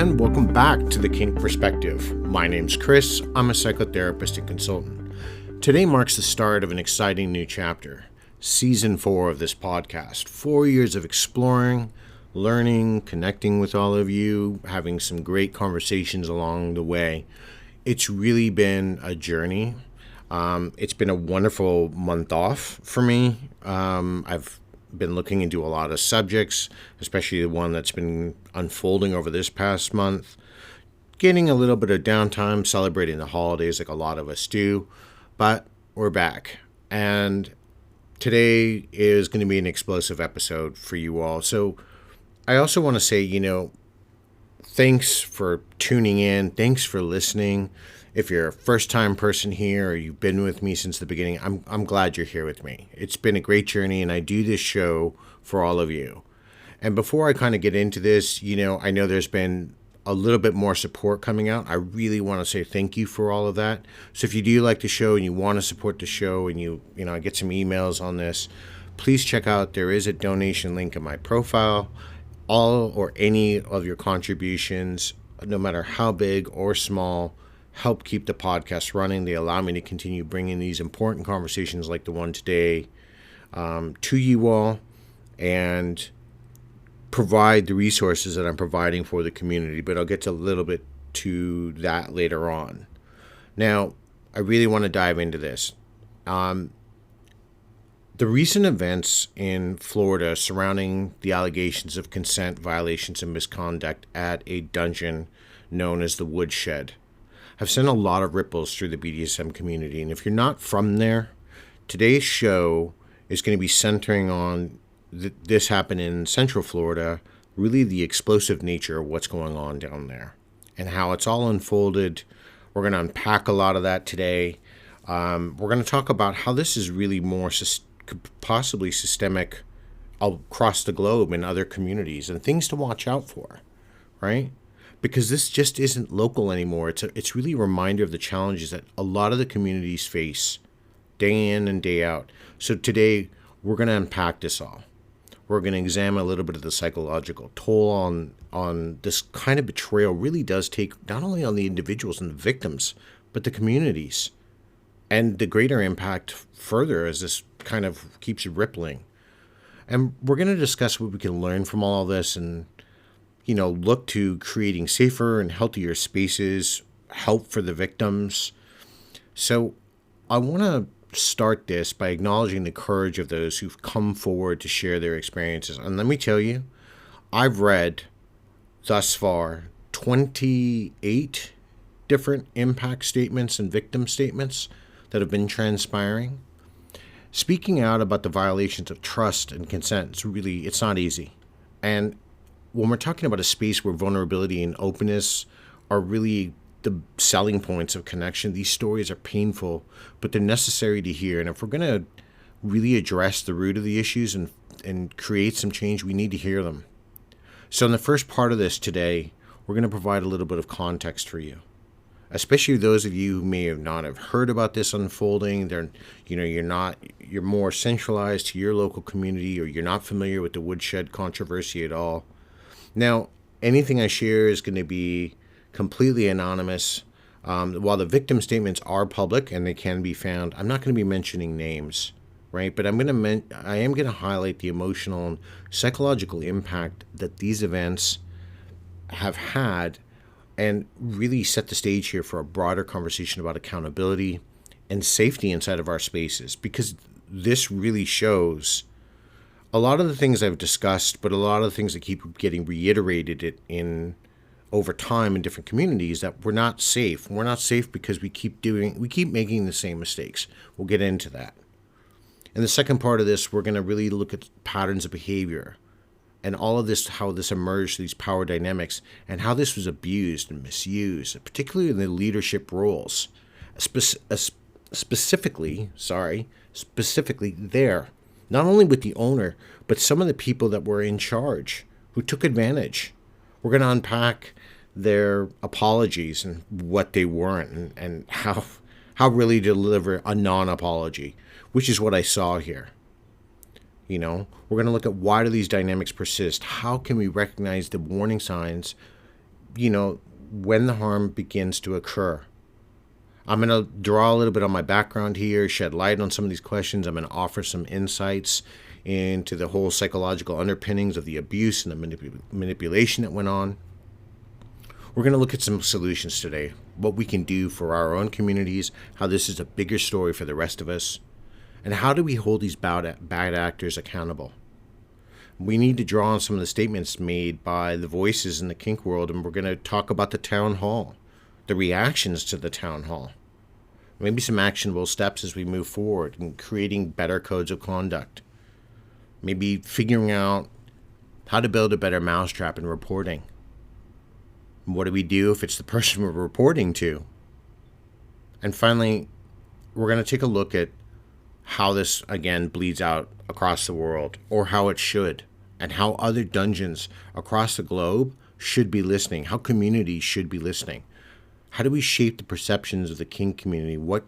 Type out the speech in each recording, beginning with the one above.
and welcome back to the Kink Perspective. My name's Chris. I'm a psychotherapist and consultant. Today marks the start of an exciting new chapter, Season 4 of this podcast. 4 years of exploring, learning, connecting with all of you, having some great conversations along the way. It's really been a journey. It's been a wonderful month off for me. I've been looking into a lot of subjects, especially the one that's been unfolding over this past month. Getting a little bit of downtime, celebrating the holidays like a lot of us do. But we're back. And today is going to be an explosive episode for you all. So I also want to say, thanks for tuning in. Thanks for listening. If you're a first-time person here or you've been with me since the beginning, I'm glad you're here with me. It's been a great journey, and I do this show for all of you. And before I kind of get into this, I know there's been a little bit more support coming out. I really want to say thank you for all of that. So if you do like the show and you want to support the show and I get some emails on this, please check out, there is a donation link in my profile. All or any of your contributions, no matter how big or small, help keep the podcast running. They allow me to continue bringing these important conversations like the one today to you all and provide the resources that I'm providing for the community. But I'll get to a little bit to that later on. Now, I really want to dive into this. The recent events in Florida surrounding the allegations of consent violations and misconduct at a dungeon known as the WoodShed have sent a lot of ripples through the BDSM community. And if you're not from there, today's show is going to be centering on this happened in Central Florida, really the explosive nature of what's going on down there and how it's all unfolded. We're going to unpack a lot of that today. We're going to talk about how this is really more possibly systemic across the globe in other communities and things to watch out for, right? Because this just isn't local anymore. It's really a reminder of the challenges that a lot of the communities face day in and day out. So today, we're going to unpack this all. We're going to examine a little bit of the psychological toll on this kind of betrayal really does take not only on the individuals and the victims, but the communities. And the greater impact further as this kind of keeps rippling. And we're going to discuss what we can learn from all of this and look to creating safer and healthier spaces, help for the victims. So I want to start this by acknowledging the courage of those who've come forward to share their experiences. And let me tell you, I've read thus far 28 different impact statements and victim statements that have been transpiring. Speaking out about the violations of trust and consent, it's not easy. And when we're talking about a space where vulnerability and openness are really the selling points of connection, these stories are painful, but they're necessary to hear. And if we're going to really address the root of the issues and create some change, we need to hear them. So in the first part of this today, we're going to provide a little bit of context for you, especially those of you who may have not have heard about this unfolding. You're more centralized to your local community, or you're not familiar with the WoodShed controversy at all. Now, anything I share is going to be completely anonymous. While the victim statements are public and they can be found, I'm not going to be mentioning names, right? But I am going to highlight the emotional and psychological impact that these events have had and really set the stage here for a broader conversation about accountability and safety inside of our spaces, because this really shows a lot of the things I've discussed, but a lot of the things that keep getting reiterated in over time in different communities, that we're not safe. We're not safe because we keep making the same mistakes. We'll get into that. In the second part of this, we're going to really look at patterns of behavior and all of this, how this emerged, these power dynamics, and how this was abused and misused, particularly in the leadership roles, specifically there. Not only with the owner, but some of the people that were in charge who took advantage. We're going to unpack their apologies and what they weren't, and how really to deliver a non-apology, which is what I saw here. We're going to look at why do these dynamics persist? How can we recognize the warning signs when the harm begins to occur. I'm going to draw a little bit on my background here, shed light on some of these questions. I'm going to offer some insights into the whole psychological underpinnings of the abuse and the manipulation that went on. We're going to look at some solutions today, what we can do for our own communities, how this is a bigger story for the rest of us, and how do we hold these bad actors accountable. We need to draw on some of the statements made by the voices in the kink world, and we're going to talk about the town hall, the reactions to the town hall, maybe some actionable steps as we move forward in creating better codes of conduct, maybe figuring out how to build a better mousetrap in reporting. What do we do if it's the person we're reporting to? And finally, we're going to take a look at how this, again, bleeds out across the world, or how it should, and how other dungeons across the globe should be listening, how communities should be listening. How do we shape the perceptions of the kink community? What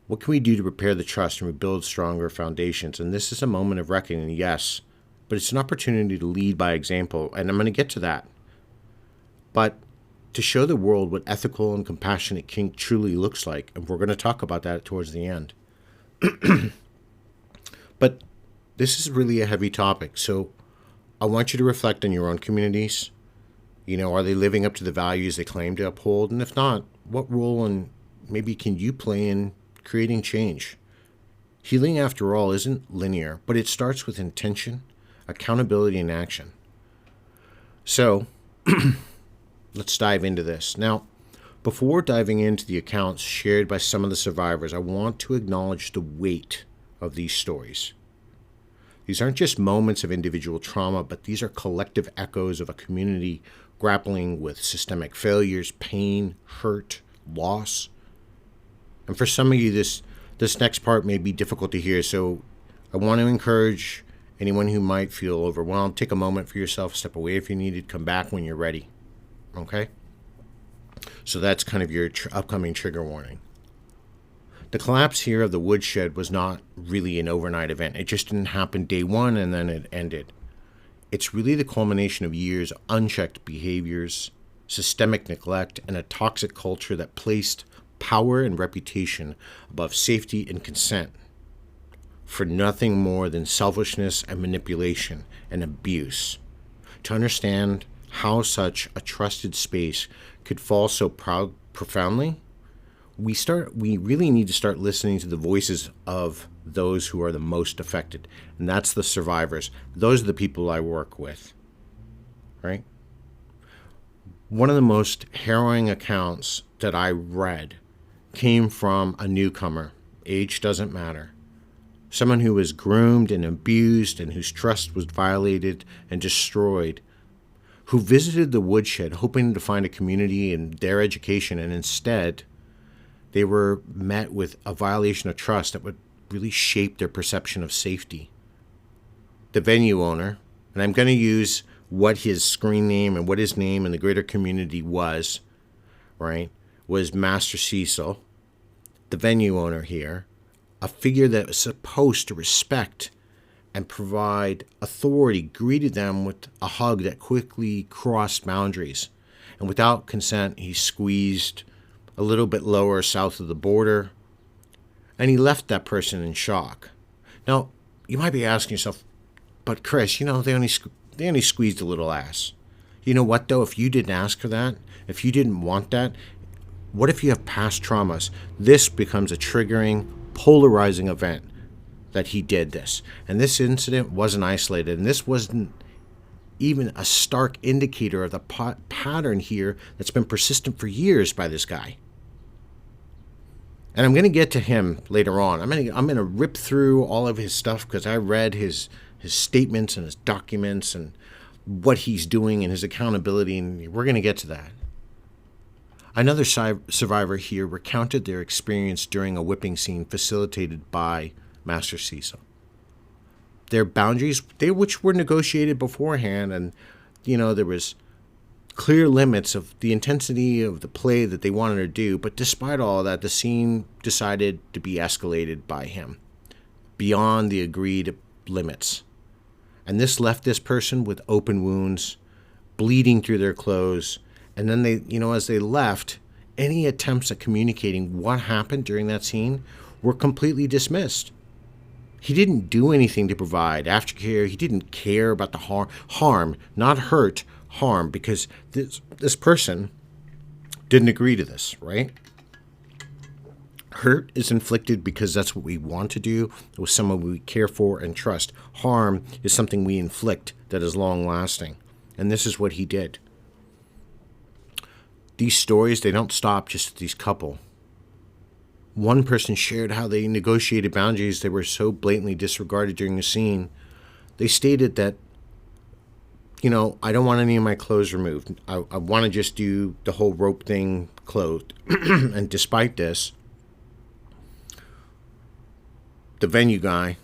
can we do to repair the trust and rebuild stronger foundations? And this is a moment of reckoning, yes, but it's an opportunity to lead by example, and I'm going to get to that. But to show the world what ethical and compassionate kink truly looks like, and we're going to talk about that towards the end. But this is really a heavy topic, so I want you to reflect on your own communities. Are they living up to the values they claim to uphold? And if not, what role and maybe can you play in creating change? Healing, after all, isn't linear, but it starts with intention, accountability, and action. So, let's dive into this. Now, before diving into the accounts shared by some of the survivors, I want to acknowledge the weight of these stories. These aren't just moments of individual trauma, but these are collective echoes of a community grappling with systemic failures, pain, hurt, loss. And for some of you, this next part may be difficult to hear, so I want to encourage anyone who might feel overwhelmed, take a moment for yourself, step away if you need to, come back when you're ready. Okay? So that's kind of your upcoming trigger warning. The collapse here of the WoodShed was not really an overnight event. It just didn't happen day one and then it ended. It's really the culmination of years of unchecked behaviors, systemic neglect, and a toxic culture that placed power and reputation above safety and consent for nothing more than selfishness and manipulation and abuse. To understand how such a trusted space could fall so profoundly, we really need to start listening to the voices of those who are the most affected, and that's the survivors. Those are the people I work with, right? One of the most harrowing accounts that I read came from a newcomer. Age doesn't matter. Someone who was groomed and abused and whose trust was violated and destroyed, who visited the WoodShed hoping to find a community in their education, and instead they were met with a violation of trust that would really shape their perception of safety. The venue owner, and I'm going to use what his screen name and what his name in the greater community was, right, was Master Cecil, the venue owner here, a figure that was supposed to respect and provide authority, greeted them with a hug that quickly crossed boundaries. And without consent, he squeezed a little bit lower south of the border, and he left that person in shock. Now, you might be asking yourself, but Chris, they only squeezed a little ass. You know what, though? If you didn't ask for that, if you didn't want that, what if you have past traumas? This becomes a triggering, polarizing event that he did this. And this incident wasn't isolated, and this wasn't even a stark indicator of the pattern here that's been persistent for years by this guy. And I'm going to get to him later on. I'm going to rip through all of his stuff because I read his statements and his documents and what he's doing and his accountability, and we're going to get to that. Another survivor here recounted their experience during a whipping scene facilitated by Master Cecil. Their boundaries, which were negotiated beforehand, and there was clear limits of the intensity of the play that they wanted to do, but despite all that, the scene decided to be escalated by him beyond the agreed limits. And this left this person with open wounds, bleeding through their clothes, And then they, as they left, any attempts at communicating what happened during that scene were completely dismissed. He didn't do anything to provide aftercare. He didn't care about the harm, not hurt, harm, because this person didn't agree to this, right? Hurt is inflicted because that's what we want to do with someone we care for and trust. Harm is something we inflict that is long-lasting. And this is what he did. These stories, they don't stop just at these couple. One person shared how they negotiated boundaries that were so blatantly disregarded during the scene. They stated that, I don't want any of my clothes removed. I want to just do the whole rope thing clothed. And despite this, the venue guy,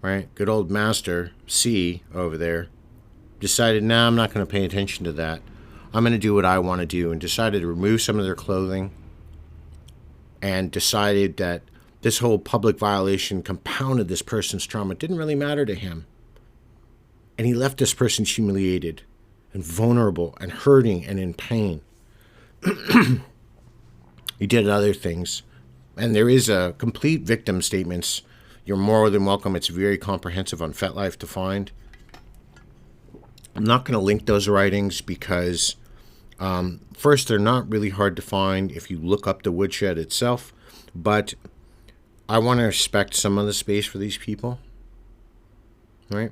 right, good old Master C over there, decided, nah, I'm not going to pay attention to that. I'm going to do what I want to do, and decided to remove some of their clothing, and decided that this whole public violation compounded this person's trauma. It didn't really matter to him. And he left this person humiliated and vulnerable and hurting and in pain. He did other things. And there is a complete victim statements. You're more than welcome. It's very comprehensive on FetLife to find. I'm not going to link those writings because, first, they're not really hard to find if you look up the WoodShed itself. But I want to respect some of the space for these people, right?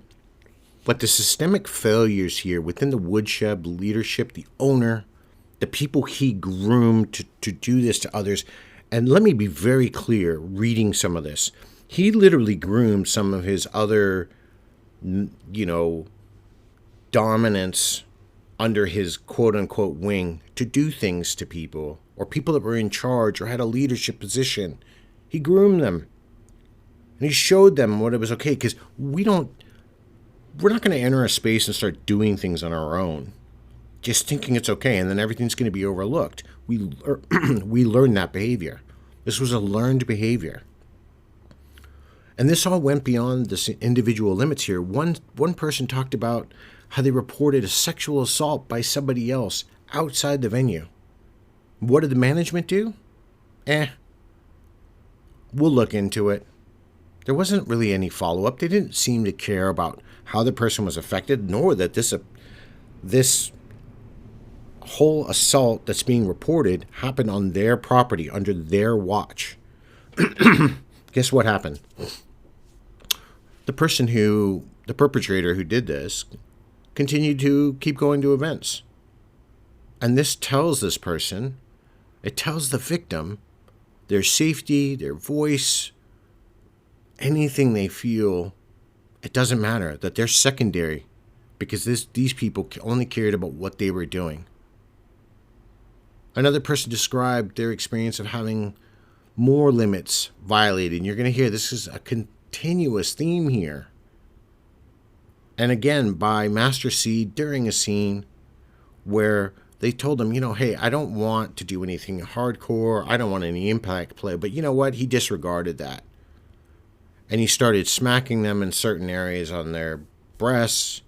But the systemic failures here within the WoodShed leadership, the owner, the people he groomed to do this to others. And let me be very clear, reading some of this. He literally groomed some of his other, dominance under his quote-unquote wing to do things to people, or people that were in charge or had a leadership position. He groomed them. And he showed them what it was okay, because we're not going to enter a space and start doing things on our own, just thinking it's okay, and then everything's going to be overlooked. We learned that behavior. This was a learned behavior. And this all went beyond the individual limits here. One person talked about how they reported a sexual assault by somebody else outside the venue. What did the management do? We'll look into it. There wasn't really any follow-up. They didn't seem to care about how the person was affected, nor that this whole assault that's being reported happened on their property, under their watch. Guess what happened? The perpetrator who did this, continued to keep going to events. And this tells this person, it tells the victim, their safety, their voice, anything they feel, it doesn't matter, that they're secondary, because these people only cared about what they were doing. Another person described their experience of having more limits violated. And you're going to hear this is a continuous theme here. And again, by Master C during a scene where they told him, hey, I don't want to do anything hardcore. I don't want any impact play. But you know what? He disregarded that. And he started smacking them in certain areas on their breasts.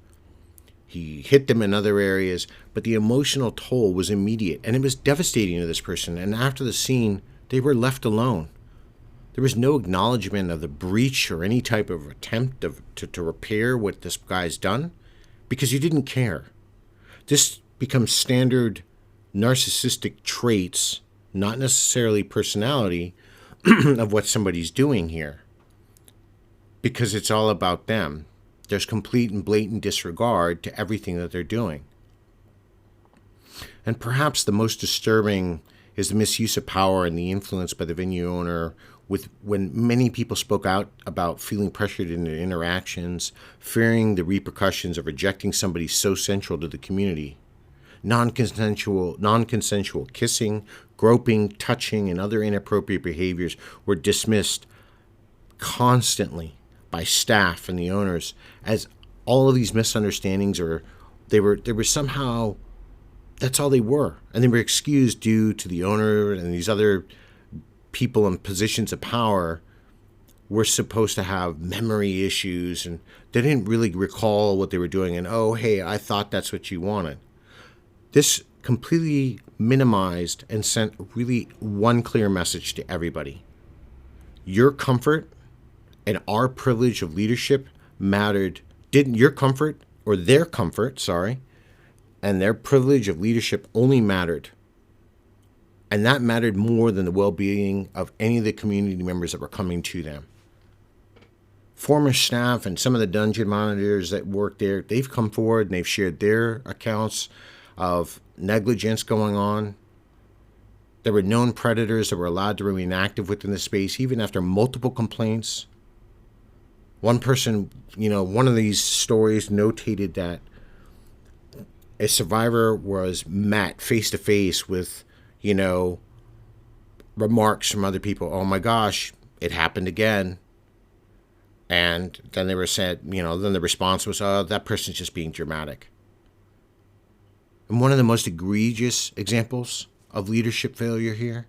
He hit them in other areas. But the emotional toll was immediate. And it was devastating to this person. And after the scene, they were left alone. There was no acknowledgement of the breach or any type of attempt to repair what this guy's done, because you didn't care. This becomes standard narcissistic traits, not necessarily personality, of what somebody's doing here, because it's all about them. There's complete and blatant disregard to everything that they're doing. And perhaps the most disturbing is the misuse of power and the influence by the venue owner, when many people spoke out about feeling pressured in their interactions, fearing the repercussions of rejecting somebody so central to the community. Non-consensual kissing, groping, touching, and other inappropriate behaviors were dismissed constantly by staff and the owners as all of these misunderstandings, or they were somehow, that's all they were. And they were excused due to the owner and these other people in positions of power were supposed to have memory issues, and they didn't really recall what they were doing. And, oh, hey, I thought that's what you wanted. This completely minimized and sent really one clear message to everybody. Your comfort and our privilege of leadership mattered. Didn't your comfort, or their comfort, and their privilege of leadership only mattered. And that mattered more than the well-being of any of the community members that were coming to them. Former staff and some of the dungeon monitors that work there, they've come forward and they've shared their accounts of negligence going on. There were known predators that were allowed to remain active within the space, even after multiple complaints. One person, one of these stories notated that a survivor was met face to face with, remarks from other people. Oh my gosh, it happened again. And then they were said, then the response was, oh, that person's just being dramatic. And one of the most egregious examples of leadership failure here,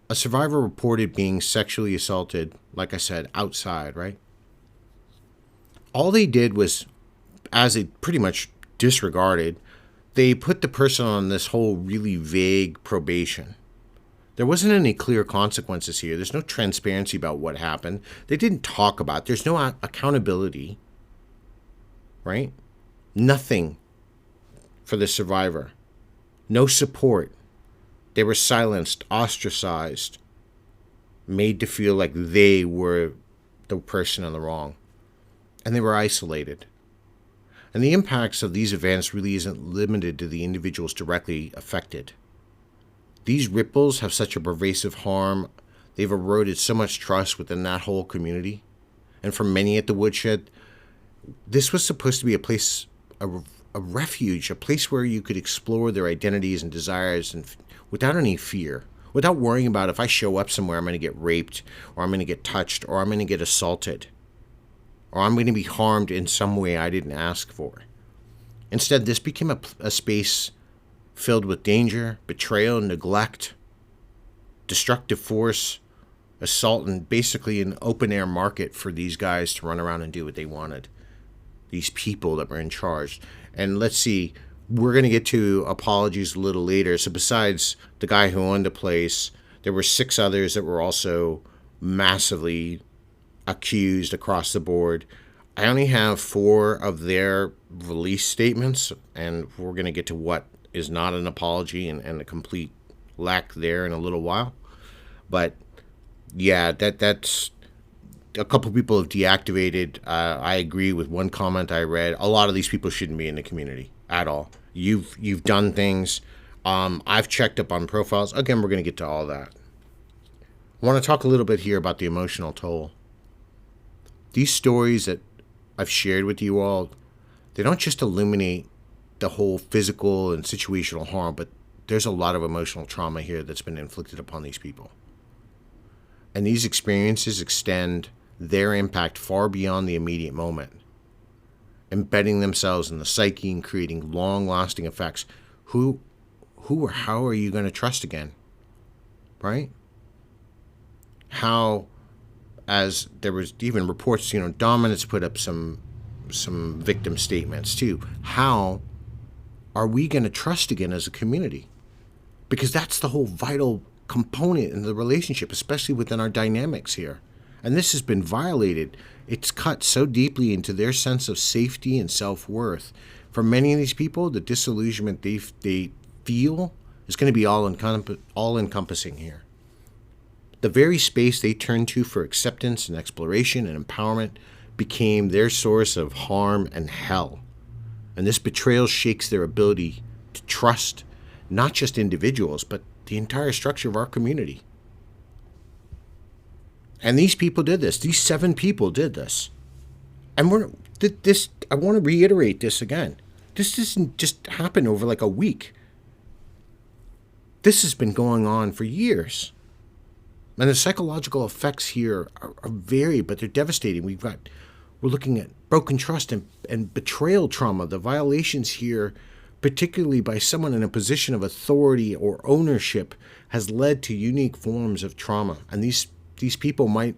a survivor reported being sexually assaulted, like I said, outside, right? All they did was, as they pretty much disregarded, they put the person on this whole really vague probation. There wasn't any clear consequences here. There's no transparency about what happened. They didn't talk about it. There's no accountability, right? Nothing for the survivor. No support. They were silenced, ostracized, made to feel like they were the person in the wrong. And they were isolated. And the impacts of these events really isn't limited to the individuals directly affected. These ripples have such a pervasive harm. They've eroded so much trust within that whole community. And for many at the WoodShed, this was supposed to be a place, a refuge, a place where you could explore their identities and desires and without any fear, without worrying about if I show up somewhere, I'm going to get raped, or I'm going to get touched, or I'm going to get assaulted, or I'm going to be harmed in some way I didn't ask for. Instead, this became a space filled with danger, betrayal, neglect, destructive force, assault, and basically an open-air market for these guys to run around and do what they wanted. These people that were in charge. And let's see, we're going to get to apologies a little later. So besides the guy who owned the place, there were 6 others that were also massively accused across the board. I only have 4 of their release statements, and we're going to get to what is not an apology and a complete lack there in a little while. But yeah, that's a couple people have deactivated. I agree with one comment I read. A lot of these people shouldn't be in the community at all. You've done things. I've checked up on profiles. Again, we're going to get to all that. I want to talk a little bit here about the emotional toll. These stories that I've shared with you all, they don't just illuminate the whole physical and situational harm, but there's a lot of emotional trauma here that's been inflicted upon these people. And these experiences extend their impact far beyond the immediate moment, embedding themselves in the psyche and creating long-lasting effects. Who or how are you going to trust again? Right? How, as there was even reports, Dominance put up some victim statements too. How are we going to trust again as a community? Because that's the whole vital component in the relationship, especially within our dynamics here. And this has been violated. It's cut so deeply into their sense of safety and self-worth. For many of these people, the disillusionment they feel is going to be all-encompassing here. The very space they turn to for acceptance and exploration and empowerment became their source of harm and hell. And this betrayal shakes their ability to trust not just individuals, but the entire structure of our community. And these people did this. These 7 people did this. And I want to reiterate this again. This doesn't just happen over like a week. This has been going on for years. And the psychological effects here are varied, but they're devastating. We're looking at broken trust and betrayal trauma. The violations here, particularly by someone in a position of authority or ownership, has led to unique forms of trauma. And these people might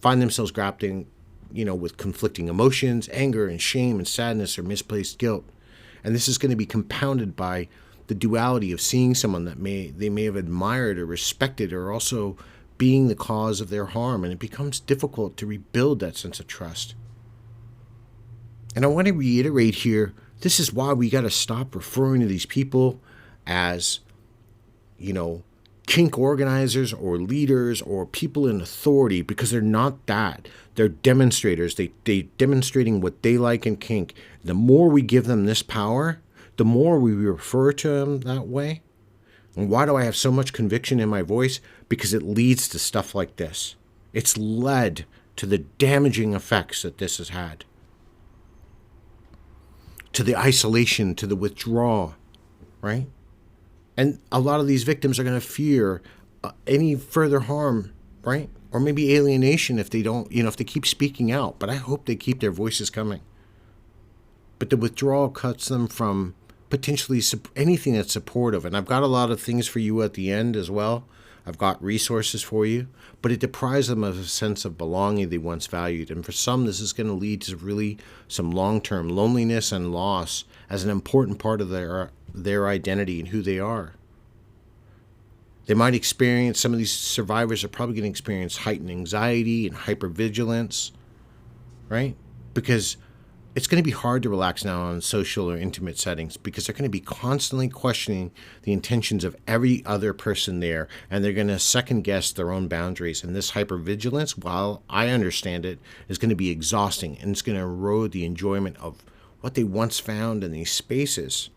find themselves grappling, with conflicting emotions, anger and shame and sadness or misplaced guilt. And this is going to be compounded by the duality of seeing someone that they may have admired or respected, or also being the cause of their harm, and it becomes difficult to rebuild that sense of trust. And I want to reiterate here, this is why we got to stop referring to these people as, kink organizers or leaders or people in authority, because they're not that. They're demonstrators. They demonstrating what they like in kink. The more we give them this power, the more we refer to them that way. And why do I have so much conviction in my voice? Because it leads to stuff like this. It's led to the damaging effects that this has had. To the isolation, to the withdrawal, right? And a lot of these victims are going to fear any further harm, right? Or maybe alienation if they don't, if they keep speaking out. But I hope they keep their voices coming. But the withdrawal cuts them from potentially anything that's supportive. And I've got a lot of things for you at the end as well. I've got resources for you. But it deprives them of a sense of belonging they once valued. And for some, this is going to lead to really some long-term loneliness and loss as an important part of their identity and who they are. They might experience, some of these survivors are probably going to experience heightened anxiety and hypervigilance, right? Because it's going to be hard to relax now in social or intimate settings, because they're going to be constantly questioning the intentions of every other person there, and they're going to second guess their own boundaries. And this hypervigilance, while I understand it, is going to be exhausting, and it's going to erode the enjoyment of what they once found in these spaces.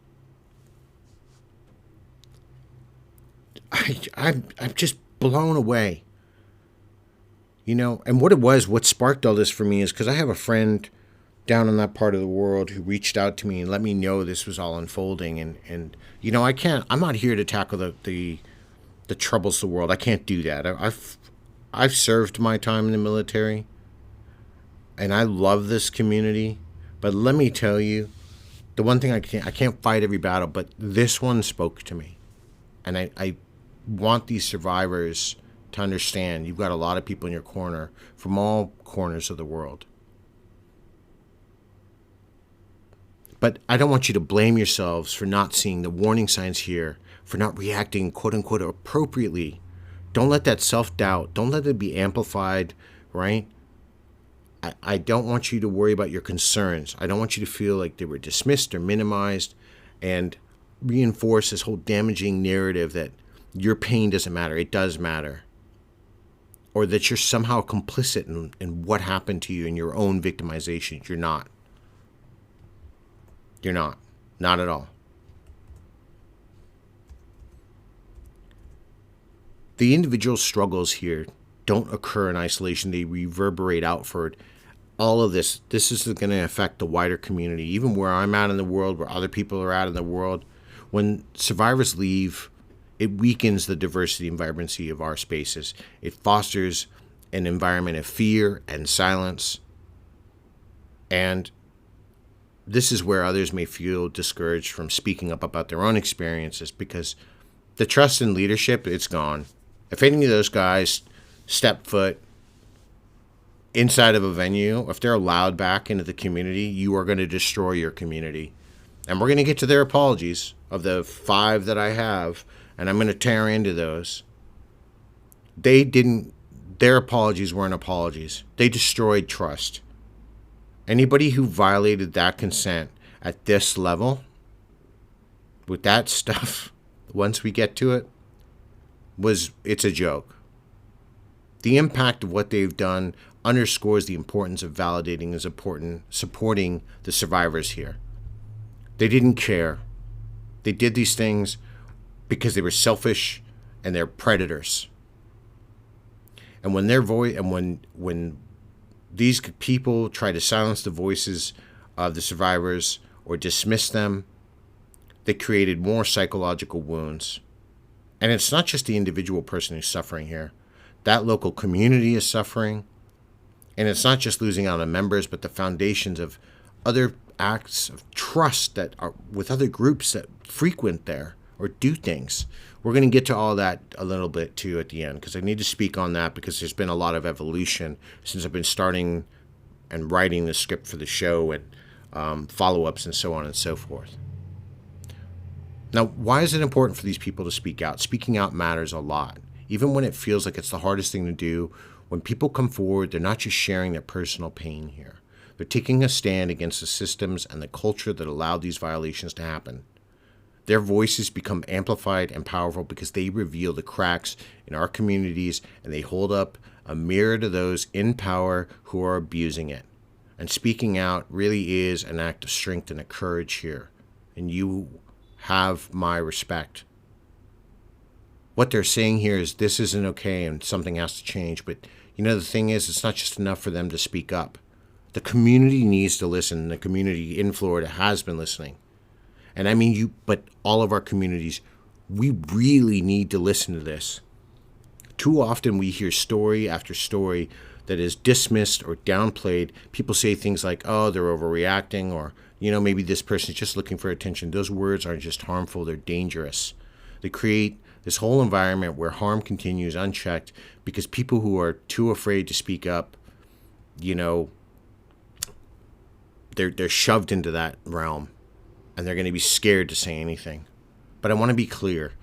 I'm just blown away. And what sparked all this for me is because I have a friend down in that part of the world who reached out to me and let me know this was all unfolding. And I'm not here to tackle the troubles of the world. I can't do that. I've served my time in the military, and I love this community. But let me tell you, the one thing I can't fight every battle, but this one spoke to me. And I want these survivors to understand you've got a lot of people in your corner from all corners of the world. But I don't want you to blame yourselves for not seeing the warning signs here, for not reacting, quote unquote, appropriately. Don't let that self-doubt, don't let it be amplified, right? I don't want you to worry about your concerns. I don't want you to feel like they were dismissed or minimized and reinforce this whole damaging narrative that your pain doesn't matter. It does matter. Or that you're somehow complicit in what happened to you in your own victimization. You're not. You're not. Not at all. The individual struggles here don't occur in isolation. They reverberate outward. All of this is going to affect the wider community, even where I'm at in the world, where other people are at in the world. When survivors leave, it weakens the diversity and vibrancy of our spaces. It fosters an environment of fear and silence. And this is where others may feel discouraged from speaking up about their own experiences, because the trust in leadership, it's gone. If any of those guys step foot inside of a venue, if they're allowed back into the community, you are going to destroy your community. And we're going to get to their apologies of the 5 that I have, and I'm going to tear into those. Their apologies weren't apologies. They destroyed trust. Anybody who violated that consent at this level, with that stuff, once we get to it, it's a joke. The impact of what they've done underscores the importance of validating and supporting the survivors here. They didn't care. They did these things because they were selfish and they're predators. And when when these people try to silence the voices of the survivors or dismiss them, they created more psychological wounds. And it's not just the individual person who's suffering here. That local community is suffering. And it's not just losing out on members, but the foundations of other acts of trust that are with other groups that frequent there or do things. We're going to get to all that a little bit too at the end, because I need to speak on that, because there's been a lot of evolution since I've been starting and writing the script for the show, and follow-ups and so on and so forth. Now, why is it important for these people to speak out? Speaking out matters a lot. Even when it feels like it's the hardest thing to do, when people come forward, they're not just sharing their personal pain here. They're taking a stand against the systems and the culture that allowed these violations to happen. Their voices become amplified and powerful because they reveal the cracks in our communities, and they hold up a mirror to those in power who are abusing it. And speaking out really is an act of strength and a courage here. And you have my respect. What they're saying here is this isn't okay and something has to change. But the thing is, it's not just enough for them to speak up. The community needs to listen. The community in Florida has been listening. And I mean but all of our communities, we really need to listen to this. Too often we hear story after story that is dismissed or downplayed. People say things like, oh, they're overreacting, or, maybe this person is just looking for attention. Those words aren't just harmful, they're dangerous. They create this whole environment where harm continues unchecked because people who are too afraid to speak up, they're shoved into that realm, and they're going to be scared to say anything. But I want to be clear.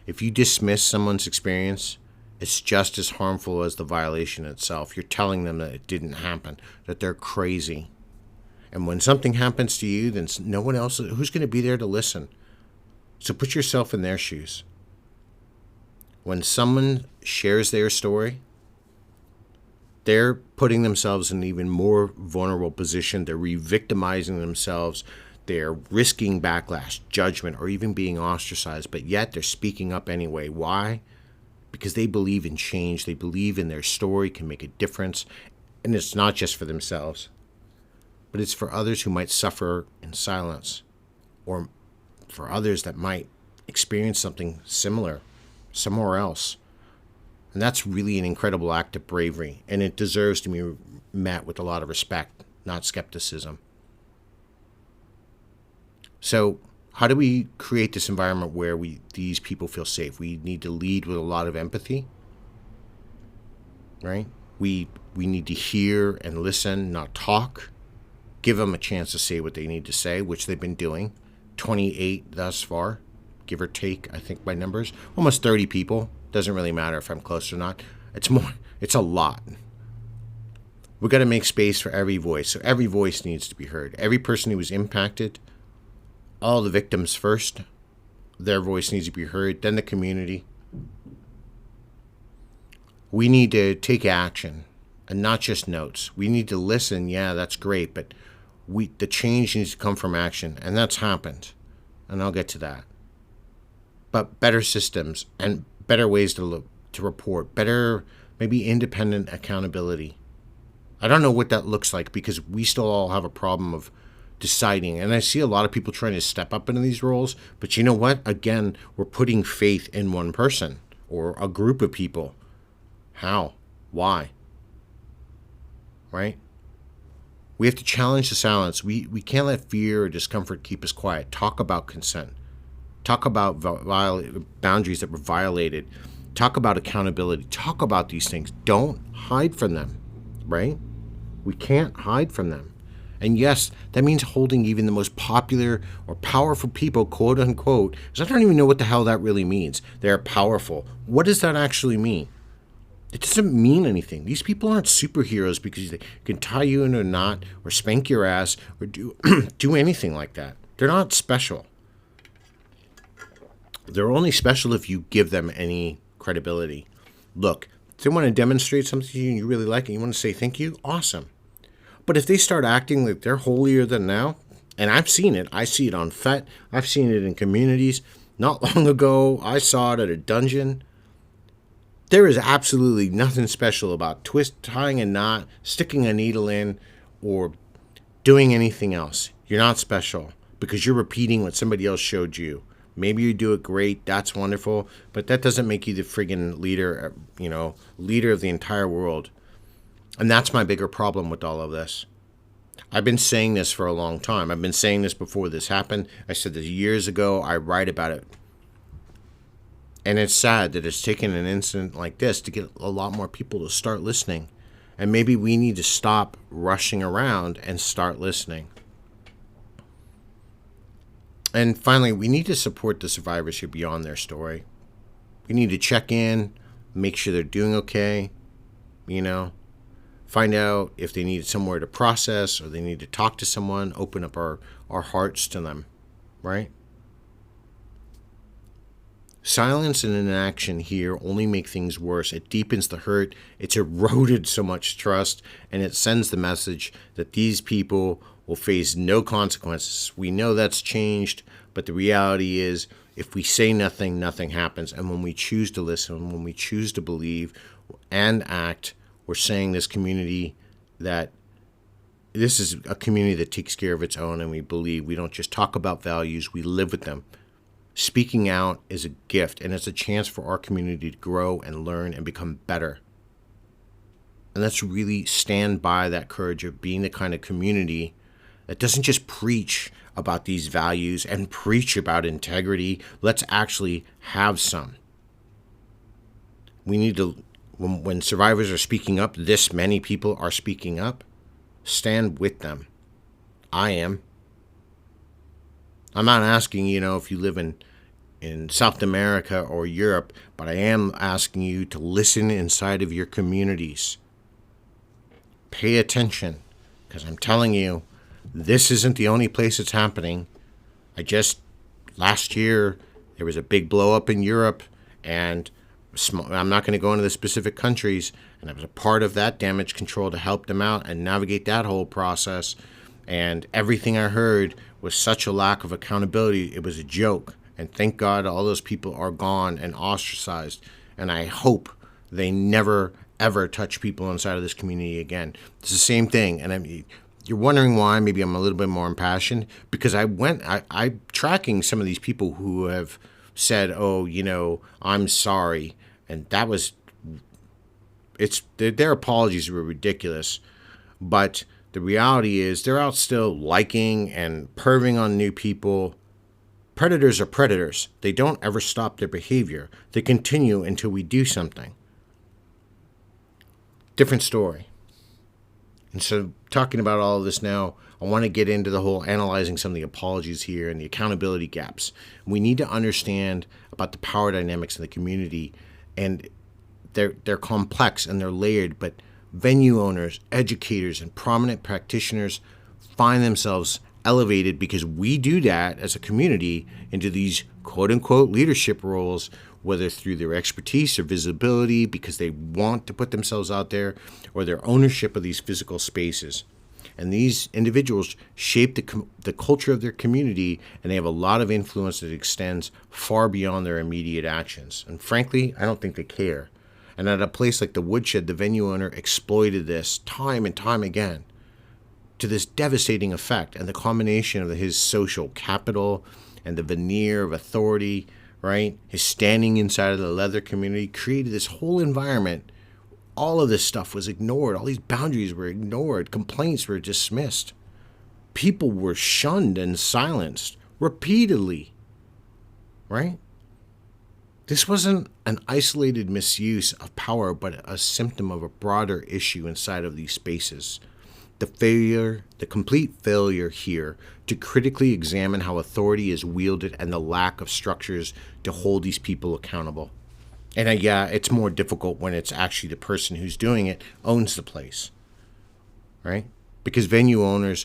If you dismiss someone's experience, it's just as harmful as the violation itself. You're telling them that it didn't happen, that they're crazy. And when something happens to you, then no one else, who's going to be there to listen? So put yourself in their shoes. When someone shares their story, they're putting themselves in an even more vulnerable position. They're re-victimizing themselves. They're risking backlash, judgment, or even being ostracized, but yet they're speaking up anyway. Why? Because they believe in change. They believe in their story can make a difference. And it's not just for themselves, but it's for others who might suffer in silence, or for others that might experience something similar somewhere else. And that's really an incredible act of bravery, and it deserves to be met with a lot of respect, not skepticism. So how do we create this environment where these people feel safe? We need to lead with a lot of empathy, right? We need to hear and listen, not talk. Give them a chance to say what they need to say, which they've been doing. 28 thus far, give or take, I think by numbers. Almost 30 people. Doesn't really matter if I'm close or not. It's a lot. We've got to make space for every voice. So every voice needs to be heard. Every person who was impacted, all the victims first, their voice needs to be heard, then the community. We need to take action and not just notes. We need to listen. Yeah, that's great, but the change needs to come from action, and that's happened, and I'll get to that. But better systems and better ways to report, better maybe independent accountability. I don't know what that looks like because we still all have a problem of deciding. And I see a lot of people trying to step up into these roles. But you know what? Again, we're putting faith in one person or a group of people. How? Why? Right? We have to challenge the silence. We can't let fear or discomfort keep us quiet. Talk about consent. Talk about boundaries that were violated. Talk about accountability. Talk about these things. Don't hide from them, right? We can't hide from them. And yes, that means holding even the most popular or powerful people, quote unquote, because I don't even know what the hell that really means. They're powerful. What does that actually mean? It doesn't mean anything. These people aren't superheroes because they can tie you in a knot or spank your ass or do anything like that. They're not special. They're only special if you give them any credibility. Look, if they want to demonstrate something to you and you really like it, and you want to say thank you, awesome. But if they start acting like they're holier than thou, and I've seen it. I see it on FET. I've seen it in communities. Not long ago, I saw it at a dungeon. There is absolutely nothing special about tying a knot, sticking a needle in, or doing anything else. You're not special because you're repeating what somebody else showed you. Maybe you do it great, that's wonderful, but that doesn't make you the friggin' leader, leader of the entire world. And that's my bigger problem with all of this. I've been saying this for a long time. I've been saying this before this happened. I said this years ago. I write about it. And it's sad that it's taken an incident like this to get a lot more people to start listening. And maybe we need to stop rushing around and start listening. And finally, we need to support the survivors here beyond their story. We need to check in, make sure they're doing okay, find out if they need somewhere to process or they need to talk to someone, open up our hearts to them, right? Silence and inaction here only make things worse. It deepens the hurt. It's eroded so much trust, and it sends the message that these people will face no consequences. We know that's changed, but the reality is if we say nothing, nothing happens. And when we choose to listen, when we choose to believe and act, we're saying this community that this is a community that takes care of its own, and we believe. We don't just talk about values, we live with them. Speaking out is a gift, and it's a chance for our community to grow and learn and become better. And let's really stand by that courage of being the kind of community that doesn't just preach about these values and preach about integrity. Let's actually have some. We need to, when survivors are speaking up, this many people are speaking up, stand with them. I am. I'm not asking, if you live in South America or Europe, but I am asking you to listen inside of your communities. Pay attention, because I'm telling you, this isn't the only place it's happening. Last year, there was a big blow up in Europe, and I'm not going to go into the specific countries, and I was a part of that damage control to help them out and navigate that whole process. And everything I heard was such a lack of accountability. It was a joke. And thank God all those people are gone and ostracized. And I hope they never, ever touch people inside of this community again. It's the same thing. And you're wondering why maybe I'm a little bit more impassioned. Because I'm tracking some of these people who have said, I'm sorry. And that was, their apologies were ridiculous. But the reality is they're out still liking and perving on new people. Predators are predators. They don't ever stop their behavior. They continue until we do something. Different story. And so talking about all of this now, I want to get into the whole analyzing some of the apologies here and the accountability gaps. We need to understand about the power dynamics in the community, and they're complex and they're layered, but venue owners, educators, and prominent practitioners find themselves elevated because we do that as a community into these quote-unquote leadership roles, whether through their expertise or visibility because they want to put themselves out there, or their ownership of these physical spaces. And these individuals shape the culture of their community, and they have a lot of influence that extends far beyond their immediate actions. And frankly, I don't think they care. And at a place like the WoodShed, the venue owner exploited this time and time again to this devastating effect. And the combination of his social capital and the veneer of authority, right, his standing inside of the leather community created this whole environment. All of this stuff was ignored. All these boundaries were ignored. Complaints were dismissed. People were shunned and silenced repeatedly, right? This wasn't an isolated misuse of power, but a symptom of a broader issue inside of these spaces. The complete failure here to critically examine how authority is wielded and the lack of structures to hold these people accountable. And it's more difficult when it's actually the person who's doing it owns the place, right? Because venue owners,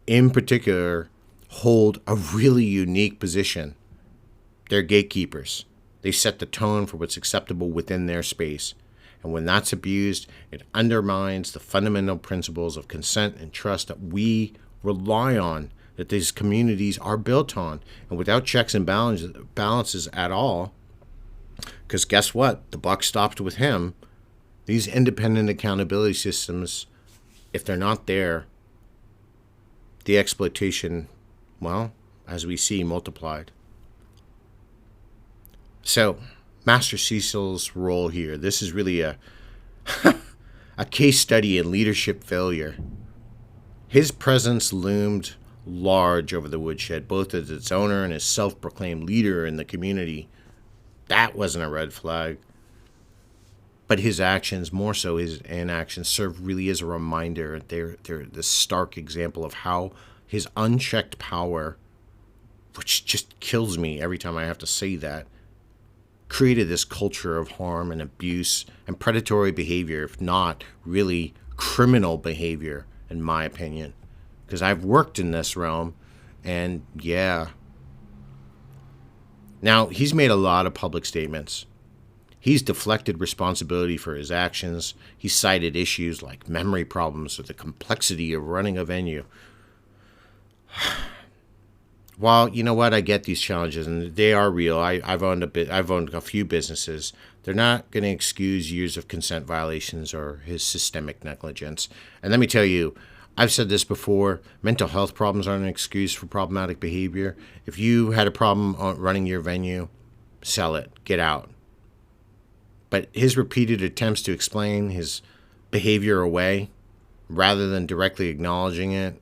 in particular, hold a really unique position. They're gatekeepers. They set the tone for what's acceptable within their space. And when that's abused, it undermines the fundamental principles of consent and trust that we rely on, that these communities are built on. And without checks and balances at all, because guess what? The buck stopped with him. These independent accountability systems, if they're not there, the exploitation, well, as we see, multiplied. So, Master Cecil's role here, this is really a case study in leadership failure. His presence loomed large over the WoodShed, both as its owner and as self-proclaimed leader in the community. That wasn't a red flag. But his actions, more so his inactions, serve really as a reminder. They're the stark example of how his unchecked power which just kills me every time I have to say that, created this culture of harm and abuse and predatory behavior, if not really criminal behavior, in my opinion. Because I've worked in this realm, and yeah. Now, he's made a lot of public statements. He's deflected responsibility for his actions. He cited issues like memory problems or the complexity of running a venue. While, you know what, I get these challenges, and they are real. I've owned a few businesses. They're not going to excuse years of consent violations or his systemic negligence. And let me tell you, I've said this before, mental health problems aren't an excuse for problematic behavior. If you had a problem running your venue, sell it, get out. But his repeated attempts to explain his behavior away, rather than directly acknowledging it,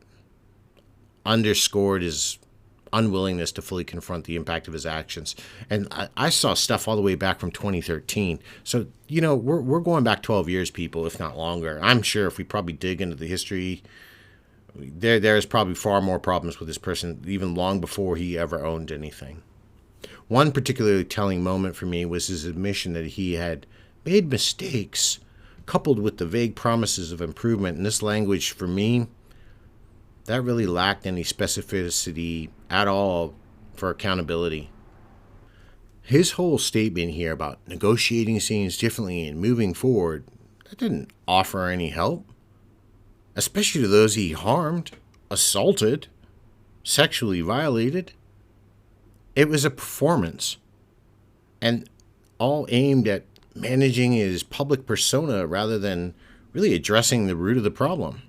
underscored his unwillingness to fully confront the impact of his actions. And I saw stuff all the way back from 2013. So, you know, we're going back 12 years, people, if not longer. I'm sure if we probably dig into the history, there's probably far more problems with this person, even long before he ever owned anything. One particularly telling moment for me was his admission that he had made mistakes, coupled with the vague promises of improvement. And this language, for me, that really lacked any specificity at all for accountability. His whole statement here about negotiating scenes differently and moving forward, that didn't offer any help, especially to those he harmed, assaulted, sexually violated. It was a performance, and all aimed at managing his public persona rather than really addressing the root of the problem.